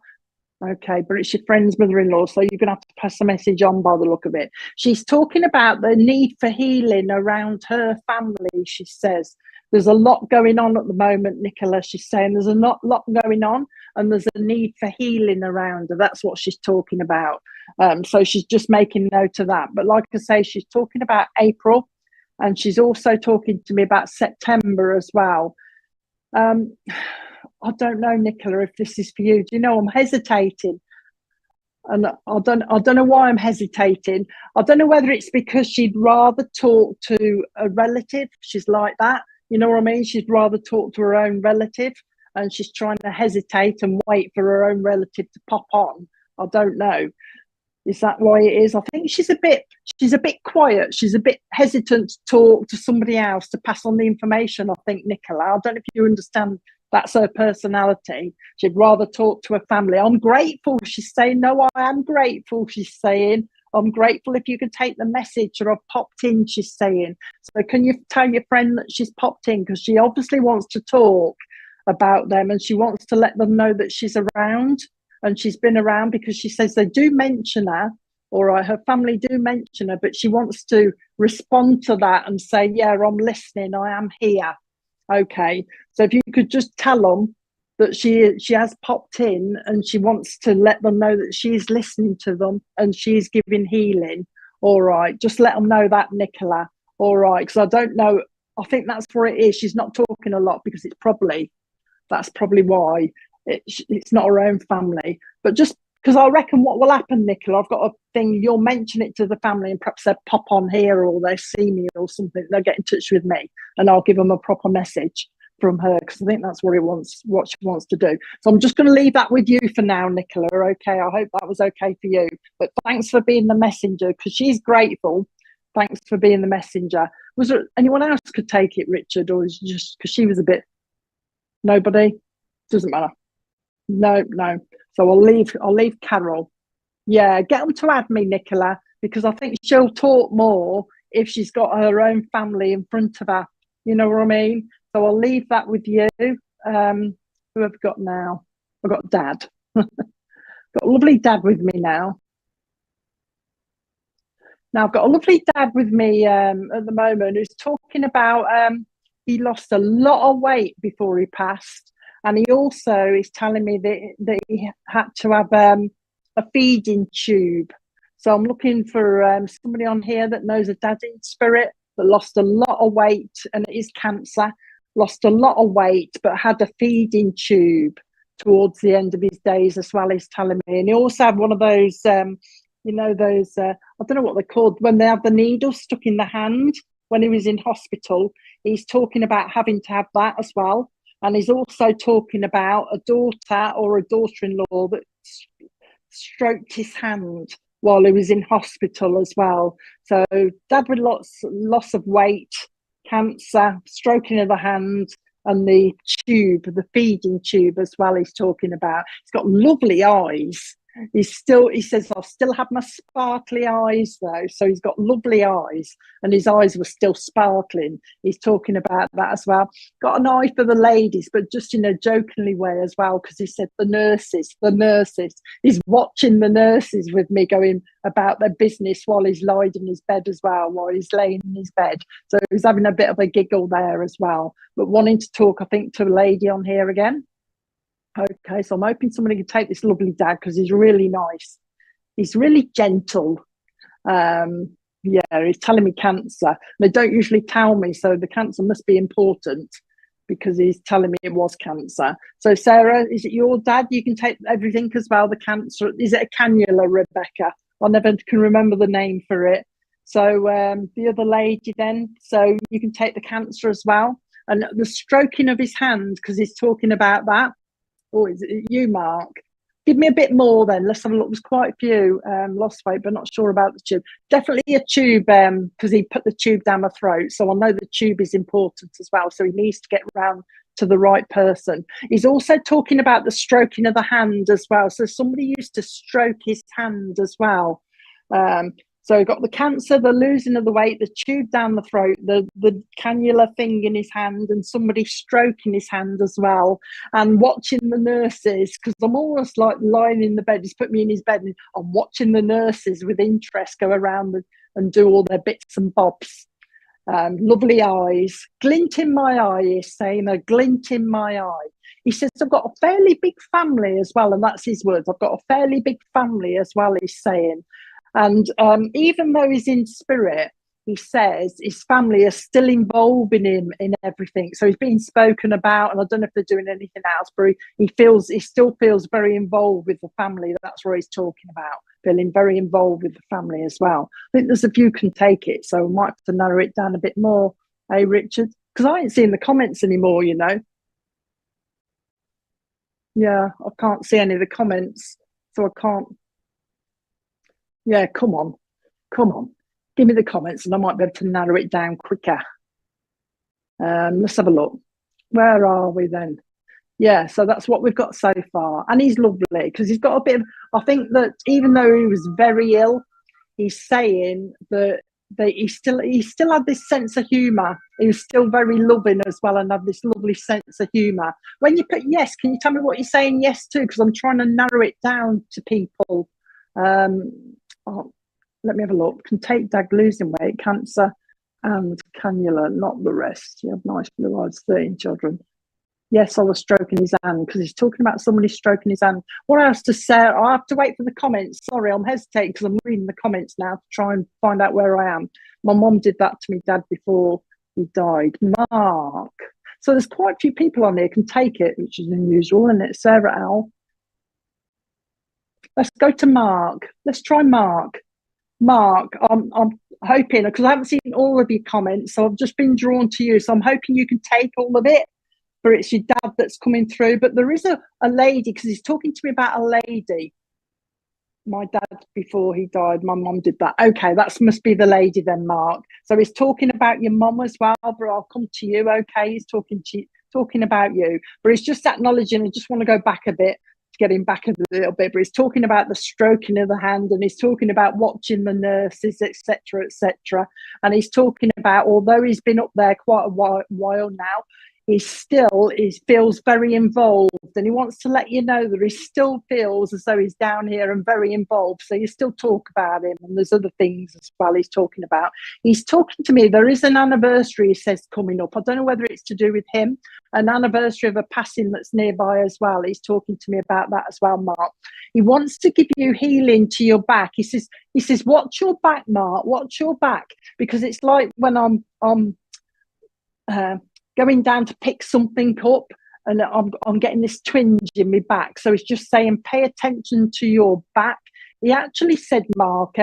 S1: Okay, but it's your friend's mother-in-law, so you're going to have to pass the message on by the look of it. She's talking about the need for healing around her family, she says. There's a lot going on at the moment, Nicola. She's saying there's a lot going on and there's a need for healing around her. That's what she's talking about. So she's just making note of that. But like I say, she's talking about April and she's also talking to me about September as well. I don't know, Nicola, if this is for you. Do you know, I'm hesitating. And I don't know why I'm hesitating. I don't know whether it's because she'd rather talk to a relative. She's like that. You know what I mean? She'd rather talk to her own relative and she's trying to hesitate and wait for her own relative to pop on. I don't know. Is that why it is? I think she's a bit quiet. She's a bit hesitant to talk to somebody else to pass on the information, I think, Nicola. I don't know if you understand. That's her personality. She'd rather talk to her family. I'm grateful, she's saying. No, I am grateful, she's saying. I'm grateful if you can take the message, or I've popped in, she's saying. So can you tell your friend that she's popped in? Because she obviously wants to talk about them and she wants to let them know that she's around and she's been around, because she says they do mention her, or her family do mention her, but she wants to respond to that and say, yeah, I'm listening, I am here. Okay, so if you could just tell them that she has popped in and she wants to let them know that she's listening to them and she's giving healing. All right, just let them know that, Nicola. All right, because I don't know. I think that's what it is. She's not talking a lot because that's probably why it's not her own family. But just because I reckon what will happen, Nicola, I've got a thing, you'll mention it to the family and perhaps they'll pop on here or they see me or something. They'll get in touch with me and I'll give them a proper message from her, because I think that's what she wants to do. So I'm just going to leave that with you for now, Nicola. Okay, I hope that was okay for you. But thanks for being the messenger, because she's grateful. Thanks for being the messenger. Was there anyone else could take it, Richard, or is it just because she was a bit... Nobody? Doesn't matter. No. So I'll leave Carol. Yeah, get them to add me, Nicola, because I think she'll talk more if she's got her own family in front of her. You know what I mean? So I'll leave that with you. Who have I got now? I've got Dad. Got a lovely Dad with me now. Now I've got a lovely Dad with me at the moment who's talking about he lost a lot of weight before he passed. And he also is telling me that he had to have a feeding tube. So I'm looking for somebody on here that knows a dad in spirit that lost a lot of weight, and it is cancer, lost a lot of weight, but had a feeding tube towards the end of his days as well, he's telling me. And he also had one of those, I don't know what they're called, when they have the needle stuck in the hand when he was in hospital. He's talking about having to have that as well. And he's also talking about a daughter or a daughter-in-law that stroked his hand while he was in hospital as well. So Dad with loss of weight, cancer, stroking of the hand, and the tube, the feeding tube as well he's talking about. He's got lovely eyes. He says, I still have my sparkly eyes though. So he's got lovely eyes and his eyes were still sparkling. He's talking about that as well. Got an eye for the ladies, but just in a jokingly way as well, because he said the nurses. He's watching the nurses with me going about their business while he's lying in his bed as well, while he's laying in his bed. So he's having a bit of a giggle there as well, but wanting to talk, I think, to a lady on here again. Okay, so I'm hoping somebody can take this lovely Dad, because he's really nice. He's really gentle. He's telling me cancer. They don't usually tell me, so the cancer must be important. because he's telling me it was cancer. So Sarah, is it your dad? You can take everything as well. The cancer, is it a cannula, Rebecca? I never can remember the name for it. So the other lady then, so you can take the cancer as well. And the stroking of his hand, because he's talking about that. Oh, is it you, Mark? Give me a bit more then. Let's have a look. There's quite a few lost weight, but not sure about the tube. Definitely a tube, because he put the tube down my throat. So I know the tube is important as well. So he needs to get around to the right person. He's also talking about the stroking of the hand as well. So somebody used to stroke his hand as well. So he got the cancer, the losing of the weight, the tube down the throat, the cannula thing in his hand, and somebody stroking his hand as well, and watching the nurses, because I'm almost like lying in the bed. He's put me in his bed and I'm watching the nurses with interest go around and do all their bits and bobs. Lovely eyes, glint in my eye, he's saying, a glint in my eye. He says, I've got a fairly big family as well, and that's his words. I've got a fairly big family as well, he's saying. And even though he's in spirit, he says his family are still involving him in everything. So he's being spoken about, and I don't know if they're doing anything else, but he still feels very involved with the family. That's what he's talking about, feeling very involved with the family as well. I think there's a few can take it, so I might have to narrow it down a bit more, hey, Richard? Because I ain't seeing the comments anymore, you know. Yeah, I can't see any of the comments, so I can't. Yeah, come on. Give me the comments and I might be able to narrow it down quicker. Let's have a look. Where are we then? Yeah, so that's what we've got so far. And he's lovely because he's got a bit of, I think that even though he was very ill, he's saying that he still had this sense of humour. He was still very loving as well and had this lovely sense of humour. When you put yes, can you tell me what you're saying yes to? Because I'm trying to narrow it down to people. Let me have a look. Can take Dag losing weight, cancer and cannula, not the rest. You have nice blue eyes, 13 children. Yes, I was stroking his hand, because he's talking about somebody stroking his hand. What else to say? I have to wait for the comments. Sorry, I'm hesitating because I'm reading the comments now to try and find out where I am. My mum did that to me dad before he died. Mark. So there's quite a few people on there can take it, which is unusual, isn't it? Sarah Al. Let's go to Mark. Let's try Mark. Mark, I'm hoping, because I haven't seen all of your comments, so I've just been drawn to you. So I'm hoping you can take all of it, but it's your dad that's coming through. But there is a lady, because he's talking to me about a lady. My dad, before he died, my mum did that. Okay, that must be the lady then, Mark. So he's talking about your mum as well, but I'll come to you. Okay, he's talking about you, but he's just acknowledging. I just want to go back a bit, get him back a little bit, but he's talking about the stroking of the hand, and he's talking about watching the nurses, etc., etc. And he's talking about, although he's been up there quite a while now, he feels very involved, and he wants to let you know that he still feels as though he's down here and very involved. So you still talk about him, and there's other things as well he's talking about. He's talking to me. There is an anniversary, he says, coming up. I don't know whether it's to do with him, an anniversary of a passing that's nearby as well. He's talking to me about that as well, Mark. He wants to give you healing to your back. He says, watch your back, Mark, watch your back, because it's like when I'm going down to pick something up, and I'm getting this twinge in my back. So it's just saying, pay attention to your back. He actually said, Mark,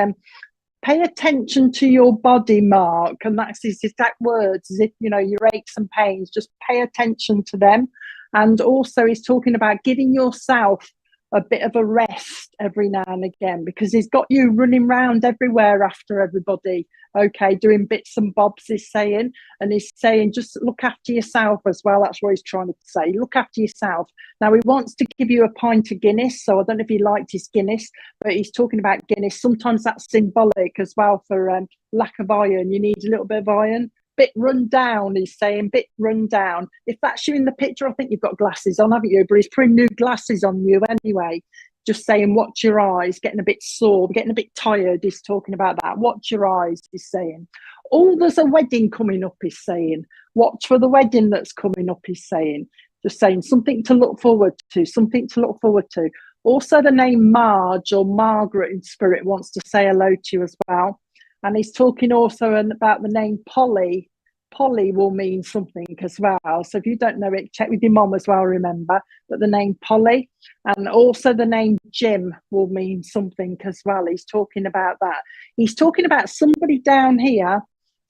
S1: pay attention to your body, Mark. And that's his exact words, as if, you know, your aches and pains, just pay attention to them. And also he's talking about giving yourself a bit of a rest every now and again, because he's got you running around everywhere after everybody, okay, doing bits and bobs, he's saying. And he's saying, just look after yourself as well. That's what he's trying to say, look after yourself. Now he wants to give you a pint of Guinness, so I don't know if he liked his Guinness, but he's talking about Guinness. Sometimes that's symbolic as well for lack of iron. You need a little bit of iron. Bit run down, he's saying, bit run down. If that's you in the picture, I think you've got glasses on, haven't you? But he's putting new glasses on you anyway. Just saying, watch your eyes, getting a bit sore, getting a bit tired. He's talking about that. Watch your eyes, he's saying. Oh, there's a wedding coming up, he's saying. Watch for the wedding that's coming up, he's saying. Just saying, something to look forward to, something to look forward to. Also, the name Marge or Margaret in spirit wants to say hello to you as well. And he's talking also about the name Polly. Polly will mean something as well. So if you don't know it, check with your mom as well, remember. But the name Polly, and also the name Jim will mean something as well. He's talking about that. He's talking about somebody down here,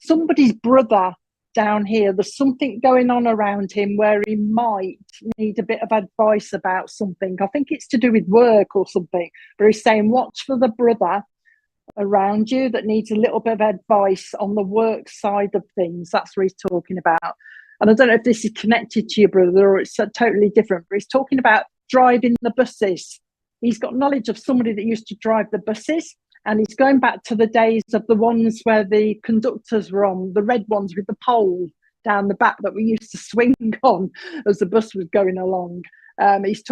S1: somebody's brother down here. There's something going on around him where he might need a bit of advice about something. I think it's to do with work or something. But he's saying, watch for the brother around you that needs a little bit of advice on the work side of things. That's what he's talking about. And I don't know if this is connected to your brother or it's totally different, but he's talking about driving the buses. He's got knowledge of somebody that used to drive the buses, and he's going back to the days of the ones where the conductors were on, the red ones with the pole down the back that we used to swing on as the bus was going along. He's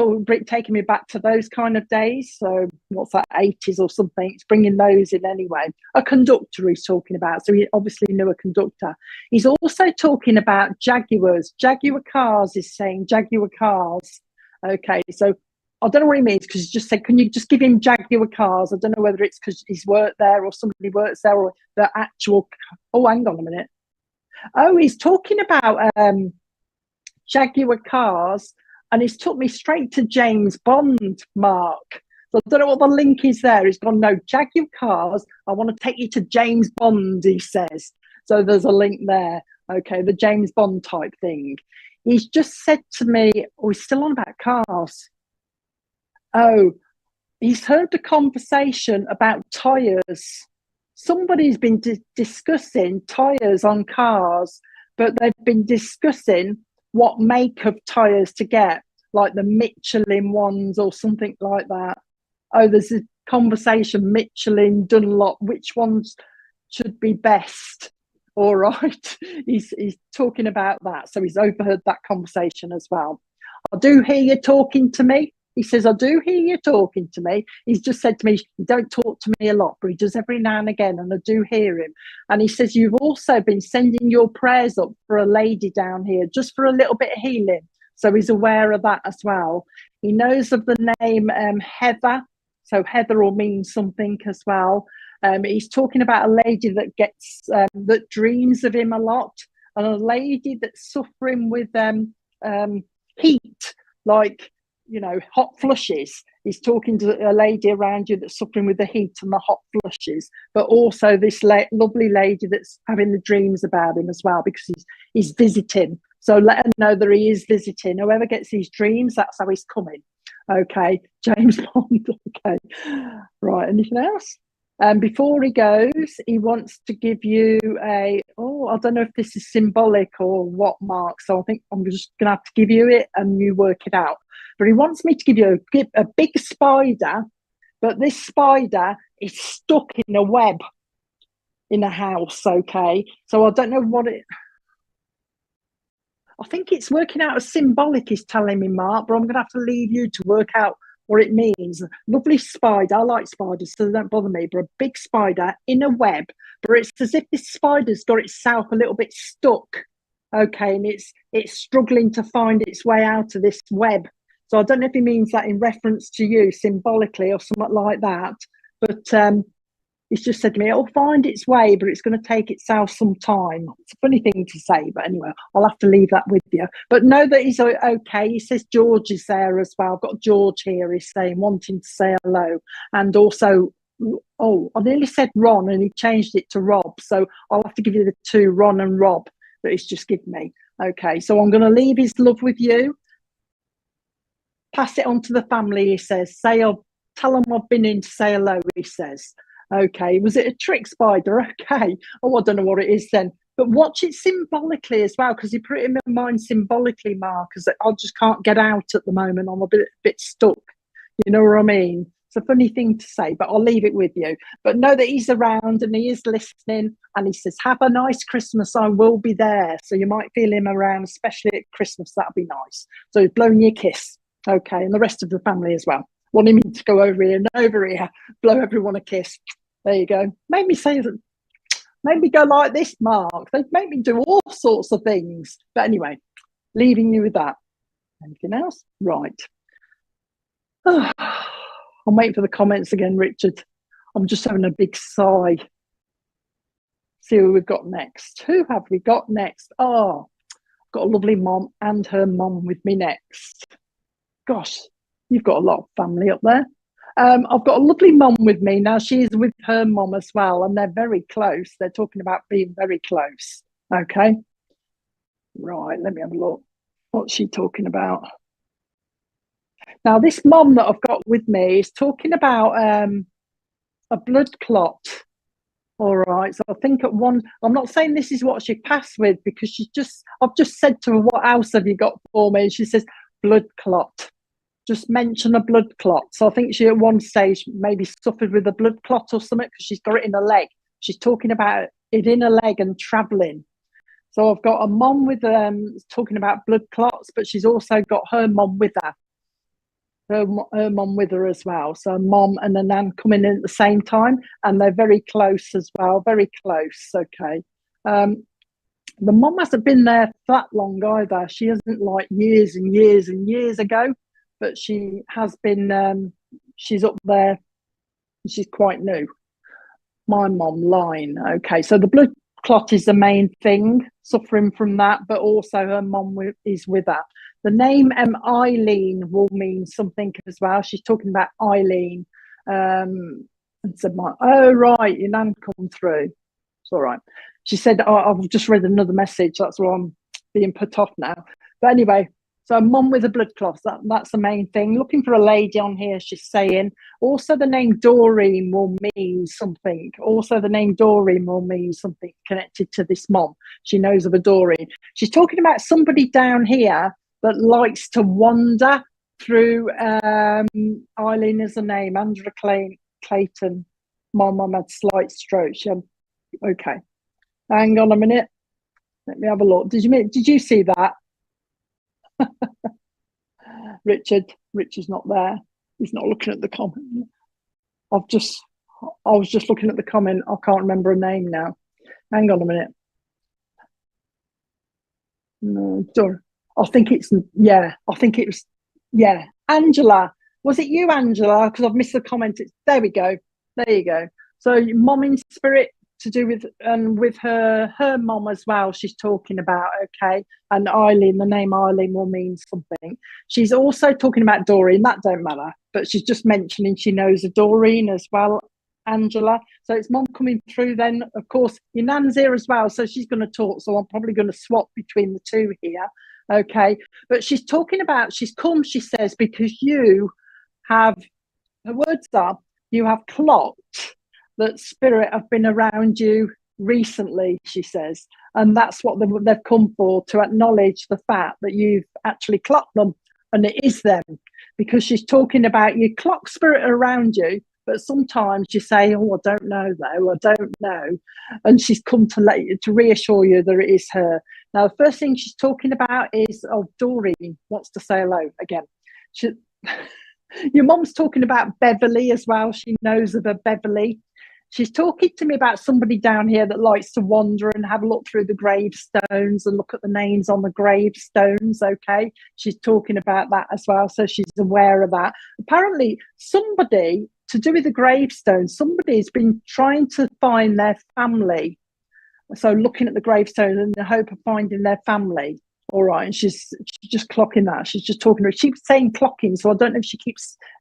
S1: taking me back to those kind of days. So what's that, 80s or something? It's bringing those in anyway. A conductor he's talking about. So he obviously knew a conductor. He's also talking about Jaguars. Jaguar cars is saying Jaguar cars. Okay, so I don't know what he means, because he just said, can you just give him Jaguar cars? I don't know whether it's because he's worked there or somebody works there or the actual... Oh, hang on a minute. Oh, he's talking about Jaguar cars. And he's took me straight to James Bond, Mark. So I don't know what the link is there. He's gone, no, Jaguar cars, I want to take you to James Bond, he says. So there's a link there. Okay, the James Bond type thing. He's just said to me, oh, he's still on about cars. Oh, he's heard the conversation about tyres. Somebody's been discussing tyres on cars, but they've been discussing what make of tyres to get, like the Michelin ones or something like that. Oh, there's a conversation, Michelin, Dunlop, which ones should be best? All right. He's talking about that. So he's overheard that conversation as well. I do hear you talking to me. He says, I do hear you talking to me. He's just said to me, you don't talk to me a lot, but he does every now and again, and I do hear him. And he says, you've also been sending your prayers up for a lady down here, just for a little bit of healing. So he's aware of that as well. He knows of the name Heather. So Heather will mean something as well. He's talking about a lady that gets, that dreams of him a lot, and a lady that's suffering with heat, like, you know, hot flushes. He's talking to a lady around you that's suffering with the heat and the hot flushes, but also this lovely lady that's having the dreams about him as well, because he's visiting. So let her know that he is visiting. Whoever gets these dreams, that's how he's coming. Okay, James Bond. Okay, right. Anything else? Before he goes, he wants to give you I don't know if this is symbolic or what, Mark. So I think I'm just going to have to give you it and you work it out. But he wants me to give you a big spider, but this spider is stuck in a web in a house, okay? So I don't know what it... I think it's working out as symbolic, he's telling me, Mark, but I'm going to have to leave you to work out what it means. Lovely spider. I like spiders, so they don't bother me, but a big spider in a web, but it's as if this spider's got itself a little bit stuck, okay, and it's struggling to find its way out of this web. So I don't know if he means that in reference to you symbolically or something like that, but he's just said to me, it'll find its way, but it's going to take itself some time. It's a funny thing to say, but anyway, I'll have to leave that with you. But know that he's okay. He says George is there as well. I've got George here, he's saying, wanting to say hello. And also, I nearly said Ron, and he changed it to Rob. So I'll have to give you the two, Ron and Rob, that he's just given me. Okay, so I'm going to leave his love with you. Pass it on to the family, he says. Tell them I've been in to say hello, he says. Okay, was it a trick spider? Okay. Oh, I don't know what it is then. But watch it symbolically as well, because you put it in my mind symbolically, Mark, because I just can't get out at the moment. I'm a bit stuck. You know what I mean? It's a funny thing to say, but I'll leave it with you. But know that he's around and he is listening, and he says, have a nice Christmas. I will be there. So you might feel him around, especially at Christmas. That'd be nice. So he's blowing you a kiss. Okay, and the rest of the family as well. Want him to go over here and over here, blow everyone a kiss. There you go. Made me say that. Made me go like this, Mark. They make me do all sorts of things. But anyway, leaving you with that. Anything else? Right. I'm waiting for the comments again, Richard. I'm just having a big sigh. see who we've got next. Who have we got next? Oh, I've got a lovely mom and her mom with me next. Gosh, you've got a lot of family up there. I've got a lovely mom with me now. She's with her mom as well, and they're very close. They're talking about being very close. Okay, right. Let me have a look. What's she talking about? Now, this mom that I've got with me is talking about a blood clot. All right. So I think at one, I'm not saying this is what she passed with, because I've just said to her, what else have you got for me? And she says, blood clot. Just mention a blood clot. So I think she at one stage maybe suffered with a blood clot or something, because she's got it in her leg. She's talking about it in her leg and traveling. So I've got a mom with talking about blood clots, but she's also got her mom with her. Her mom with her as well. So a mom and a nan coming in at the same time, and they're very close as well. Very close. Okay. The mom hasn't been there that long either. She hasn't, like, years and years and years ago, but she has been. She's up there. She's quite new. My mom line. Okay, so the blood clot is the main thing, suffering from that, but also her mom is with her. The name Eileen will mean something as well. She's talking about Eileen. And said, oh, right, your nan come through. It's all right. She said, oh, I've just read another message. That's why I'm being put off now. But anyway, so mum with a blood clot, that's the main thing. Looking for a lady on here, she's saying. Also, the name Doreen will mean something. Also, the name Doreen will mean something connected to this mum. She knows of a Doreen. She's talking about somebody down here that likes to wander through. Eileen is the name. Andrea Clayton. My mum had slight stroke. Okay. Hang on a minute. Let me have a look. Did you see that? Richard's not there. He's not looking at the comment. I was just looking at the comment. I can't remember a name now. Hang on a minute. No, I think it was Angela. Was it you, Angela? Because I've missed the comment. There we go. There you go. So mom in spirit, to do with her mom as well, she's talking about. Okay, and Eileen, the name Eileen will mean something. She's also talking about Doreen. That don't matter, but she's just mentioning she knows a Doreen as well, Angela. So it's mom coming through. Then of course your nan's here as well, so she's going to talk. So I'm probably going to swap between the two here. Okay, but she's talking about, she's come, she says, because you have, her words are, you have clocked that spirit have been around you recently, she says, and that's what they've come for, to acknowledge the fact that you've actually clocked them, and it is them, because she's talking about you clock spirit around you, but sometimes you say, oh, I don't know though, I don't know, and she's come to reassure you that it is her. Now the first thing she's talking about is, Doreen wants to say hello again. Your mom's talking about Beverly as well. She knows of a Beverly. She's talking to me about somebody down here that likes to wander and have a look through the gravestones and look at the names on the gravestones. Okay, she's talking about that as well, so she's aware of that. Apparently, somebody to do with the gravestones, somebody's been trying to find their family. So looking at the gravestone in the hope of finding their family. All right, and she's just clocking that. She's just talking to her. She keeps saying clocking, so I don't know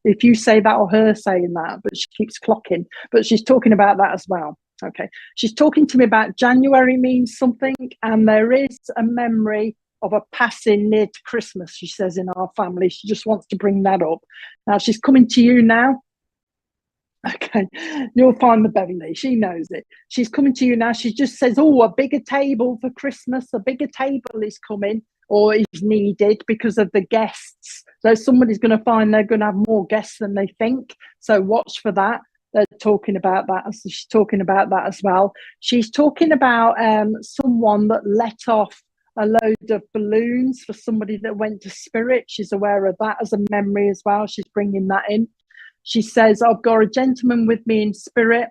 S1: if you say that or her saying that, but she keeps clocking. But she's talking about that as well. Okay, she's talking to me about January means something, and there is a memory of a passing near to Christmas, she says, in our family. She just wants to bring that up. Now she's coming to you now. Okay, you'll find the Beverly. She knows it. She's coming to you now. She just says, oh, a bigger table for Christmas. A bigger table is coming or is needed because of the guests. So somebody's going to find they're going to have more guests than they think. So watch for that. They're talking about that. So she's talking about that as well. She's talking about someone that let off a load of balloons for somebody that went to spirit. She's aware of that as a memory as well. She's bringing that in. She says, I've got a gentleman with me in spirit.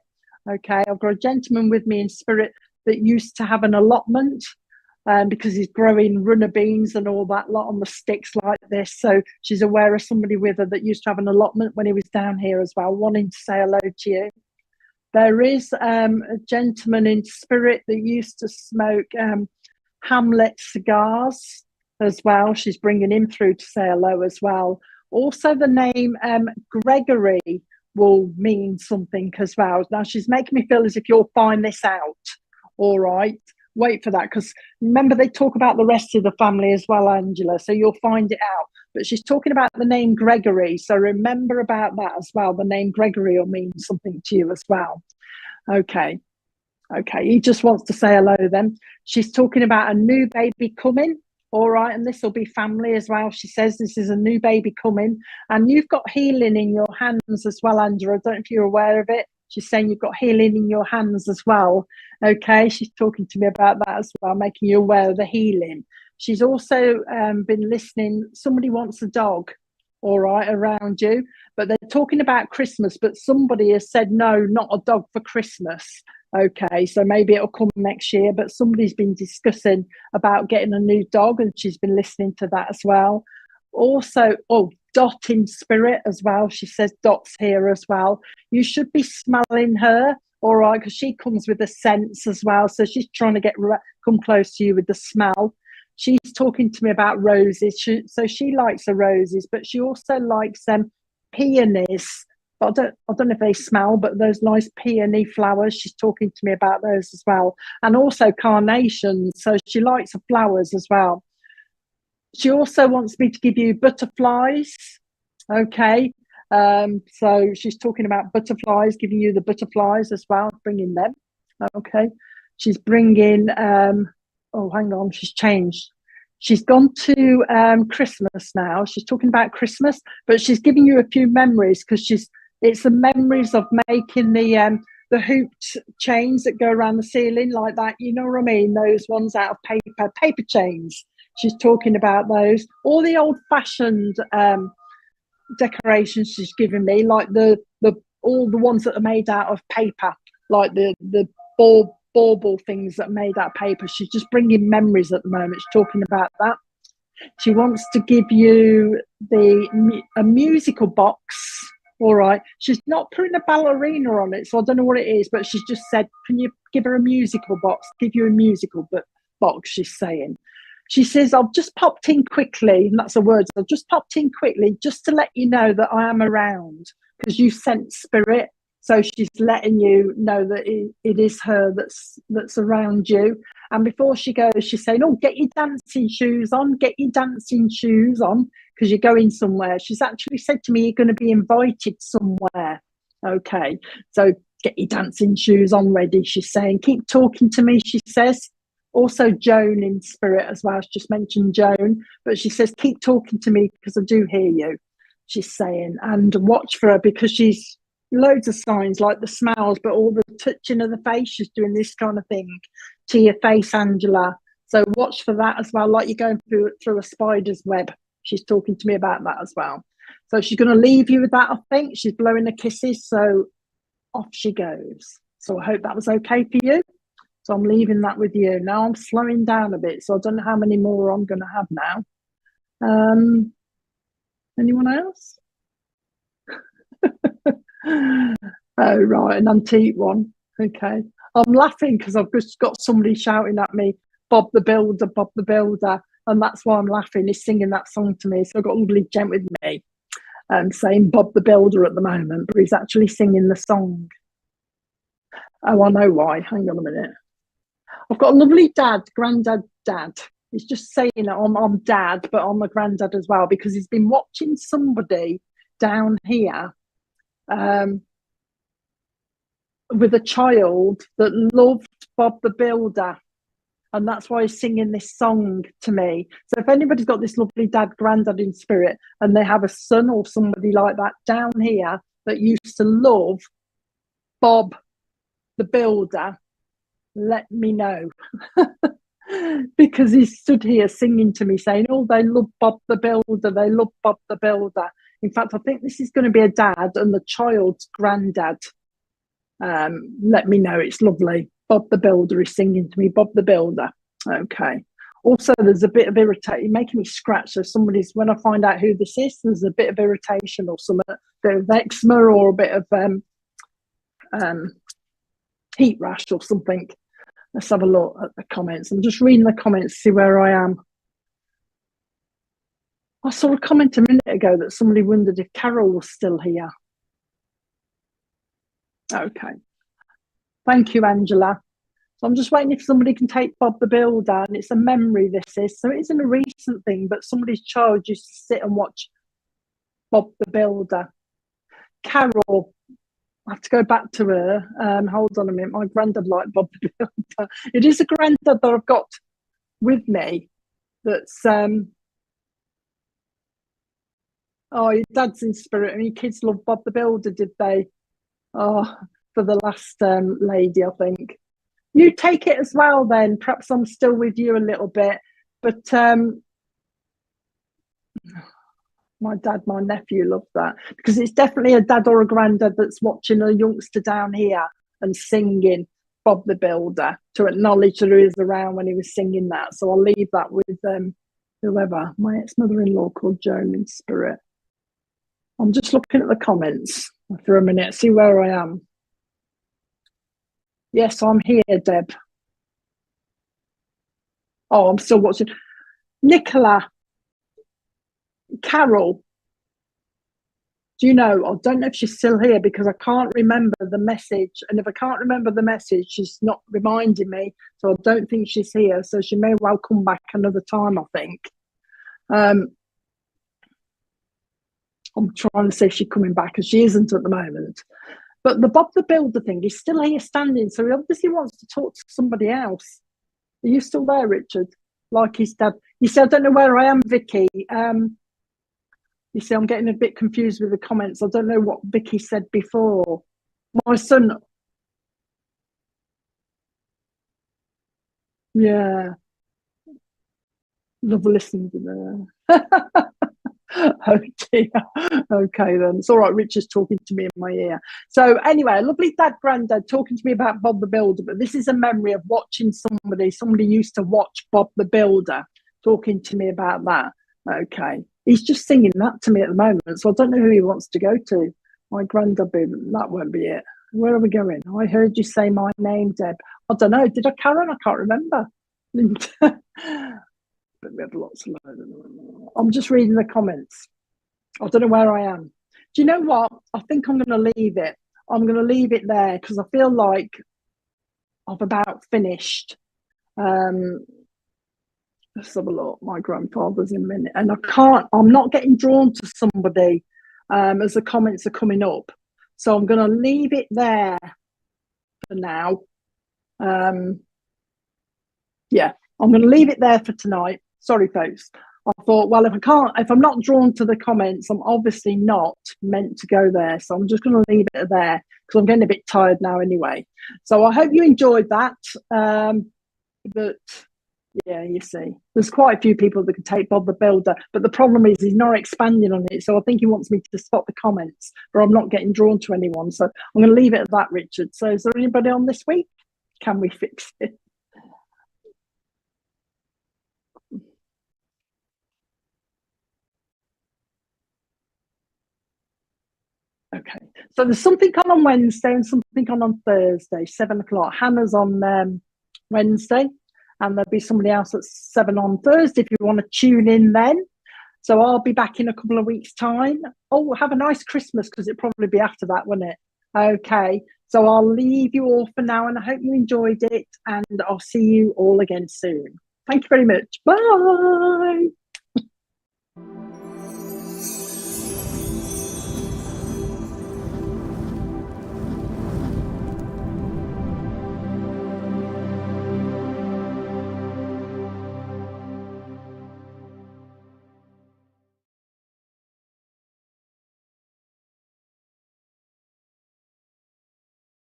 S1: Okay, I've got a gentleman with me in spirit that used to have an allotment because he's growing runner beans and all that lot on the sticks like this. So she's aware of somebody with her that used to have an allotment when he was down here as well, wanting to say hello to you. There is a gentleman in spirit that used to smoke Hamlet cigars as well. She's bringing him through to say hello as well. Also, the name Gregory will mean something as well. Now, she's making me feel as if you'll find this out. All right. Wait for that, because remember, they talk about the rest of the family as well, Angela. So you'll find it out. But she's talking about the name Gregory. So remember about that as well. The name Gregory will mean something to you as well. Okay. Okay. He just wants to say hello then. She's talking about a new baby coming. All right. And this will be family as well. She says this is a new baby coming. And you've got healing in your hands as well, Andrew. I don't know if you're aware of it. She's saying you've got healing in your hands as well. Okay. She's talking to me about that as well, making you aware of the healing. She's also been listening. Somebody wants a dog, all right, around you. But they're talking about Christmas. But somebody has said, no, not a dog for Christmas. Okay, so maybe it'll come next year, but somebody's been discussing about getting a new dog, and she's been listening to that as well. Also, Dot in spirit as well. She says Dot's here as well. You should be smelling her, all right, because she comes with a sense as well. So she's trying to come close to you with the smell. She's talking to me about roses. So she likes the roses, but she also likes peonies. But I don't know if they smell, but those nice peony flowers, she's talking to me about those as well. And also carnations, so she likes the flowers as well. She also wants me to give you butterflies, okay? So she's talking about butterflies, giving you the butterflies as well, bringing them, okay? She's bringing, hang on, she's changed. She's gone to Christmas now. She's talking about Christmas, but she's giving you a few memories, because it's the memories of making the hooped chains that go around the ceiling like that. You know what I mean? Those ones out of paper chains. She's talking about those. All the old-fashioned decorations she's given me, like all the ones that are made out of paper, like the bauble things that are made out of paper. She's just bringing memories at the moment. She's talking about that. She wants to give you a musical box. All right. She's not putting a ballerina on it, so I don't know what it is, but she's just said, can you give her a musical box? Give you a musical box, she's saying. She says, I've just popped in quickly, and that's the words, I've just popped in quickly just to let you know that I am around, because you sense spirit. So she's letting you know that it is her that's around you. And before she goes, she's saying, get your dancing shoes on, because you're going somewhere. She's actually said to me, you're going to be invited somewhere. Okay, so get your dancing shoes on ready, she's saying. Keep talking to me, she says. Also, Joan in spirit as well. She just mentioned Joan, but she says, keep talking to me because I do hear you, she's saying. And watch for her, because she's loads of signs like the smells, but all the touching of the face, she's doing this kind of thing to your face, Angela. So watch for that as well, like you're going through a spider's web. She's talking to me about that as well. So she's going to leave you with that, I think. She's blowing her kisses, so off she goes. So I hope that was okay for you. So I'm leaving that with you. Now I'm slowing down a bit, so I don't know how many more I'm going to have now. Anyone else? Oh, right, an antique one. Okay. I'm laughing because I've just got somebody shouting at me, Bob the Builder, Bob the Builder. And that's why I'm laughing. He's singing that song to me. So I've got a lovely gent with me saying Bob the Builder at the moment, but he's actually singing the song. Oh, I know why. Hang on a minute. I've got a lovely granddad. He's just saying that I'm dad, but I'm a granddad as well, because he's been watching somebody down here with a child that loved Bob the Builder. And that's why he's singing this song to me. So if anybody's got this lovely granddad in spirit, and they have a son or somebody like that down here that used to love Bob the Builder, let me know. Because he stood here singing to me saying, they love Bob the Builder, they love Bob the Builder. In fact, I think this is going to be a dad and the child's granddad. Let me know. It's lovely. Bob the Builder is singing to me, Bob the Builder. Okay. Also, there's a bit of irritation, making me scratch. So when I find out who this is, there's a bit of irritation or some bit of eczema or a bit of heat rash or something. Let's have a look at the comments. I'm just reading the comments to see where I am. I saw a comment a minute ago that somebody wondered if Carol was still here. Okay. Thank you, Angela. So I'm just waiting if somebody can take Bob the Builder, and it's a memory, this is. So it isn't a recent thing, but somebody's child used to sit and watch Bob the Builder. Carol, I have to go back to her. Hold on a minute. My granddad liked Bob the Builder. It is a granddad that I've got with me that's... Oh, your dad's in spirit. I mean, kids love Bob the Builder, did they? Oh, for the last lady, I think. You take it as well then. Perhaps I'm still with you a little bit. But my dad, my nephew loved that. Because it's definitely a dad or a granddad that's watching a youngster down here and singing Bob the Builder to acknowledge that he was around when he was singing that. So I'll leave that with whoever. My ex-mother-in-law called Joan in spirit. I'm just looking at the comments for a minute, see where I am. Yes, I'm here, Deb. Oh, I'm still watching. Nicola, Carol, do you know, I don't know if she's still here because I can't remember the message. And if I can't remember the message, she's not reminding me. So I don't think she's here. So she may well come back another time, I think. I'm trying to see if she's coming back, because she isn't at the moment. But the Bob the Builder thing, he's still here standing, so he obviously wants to talk to somebody else. Are you still there, Richard? Like his dad. You see, I don't know where I am, Vicky. You see, I'm getting a bit confused with the comments. I don't know what Vicky said before. My son... Yeah. Love listening to that. Oh dear. Okay then, it's all right. Richard's talking to me in my ear. So anyway, a lovely dad granddad talking to me about Bob the Builder, but this is a memory of watching somebody used to watch Bob the Builder, talking to me about that. Okay, he's just singing that to me at the moment, so I don't know who he wants to go to. My granddad, that won't be it. Where are we going? I heard you say my name, Deb. I don't know, did I, Karen? I can't remember. But we have lots of loads. I'm just reading the comments. I don't know where I am. Do you know what? I think I'm going to leave it. I'm going to leave it there because I feel like I've about finished. Let's have a look. My grandfather's in a minute, and I'm not getting drawn to somebody as the comments are coming up. So I'm going to leave it there for now. Yeah, I'm going to leave it there for tonight. Sorry, folks. I thought, well, if I'm not drawn to the comments, I'm obviously not meant to go there. So I'm just going to leave it there because I'm getting a bit tired now anyway. So I hope you enjoyed that. But yeah, you see, there's quite a few people that can take Bob the Builder, but the problem is he's not expanding on it. So I think he wants me to spot the comments, but I'm not getting drawn to anyone. So I'm going to leave it at that, Richard. So is there anybody on this week? Can we fix it? Okay, so there's something on Wednesday and something on Thursday, 7 o'clock. Hannah's on Wednesday, and there'll be somebody else at 7 on Thursday if you want to tune in then. So I'll be back in a couple of weeks' time. Oh, have a nice Christmas, because it'll probably be after that, won't it? Okay, so I'll leave you all for now, and I hope you enjoyed it, and I'll see you all again soon. Thank you very much. Bye.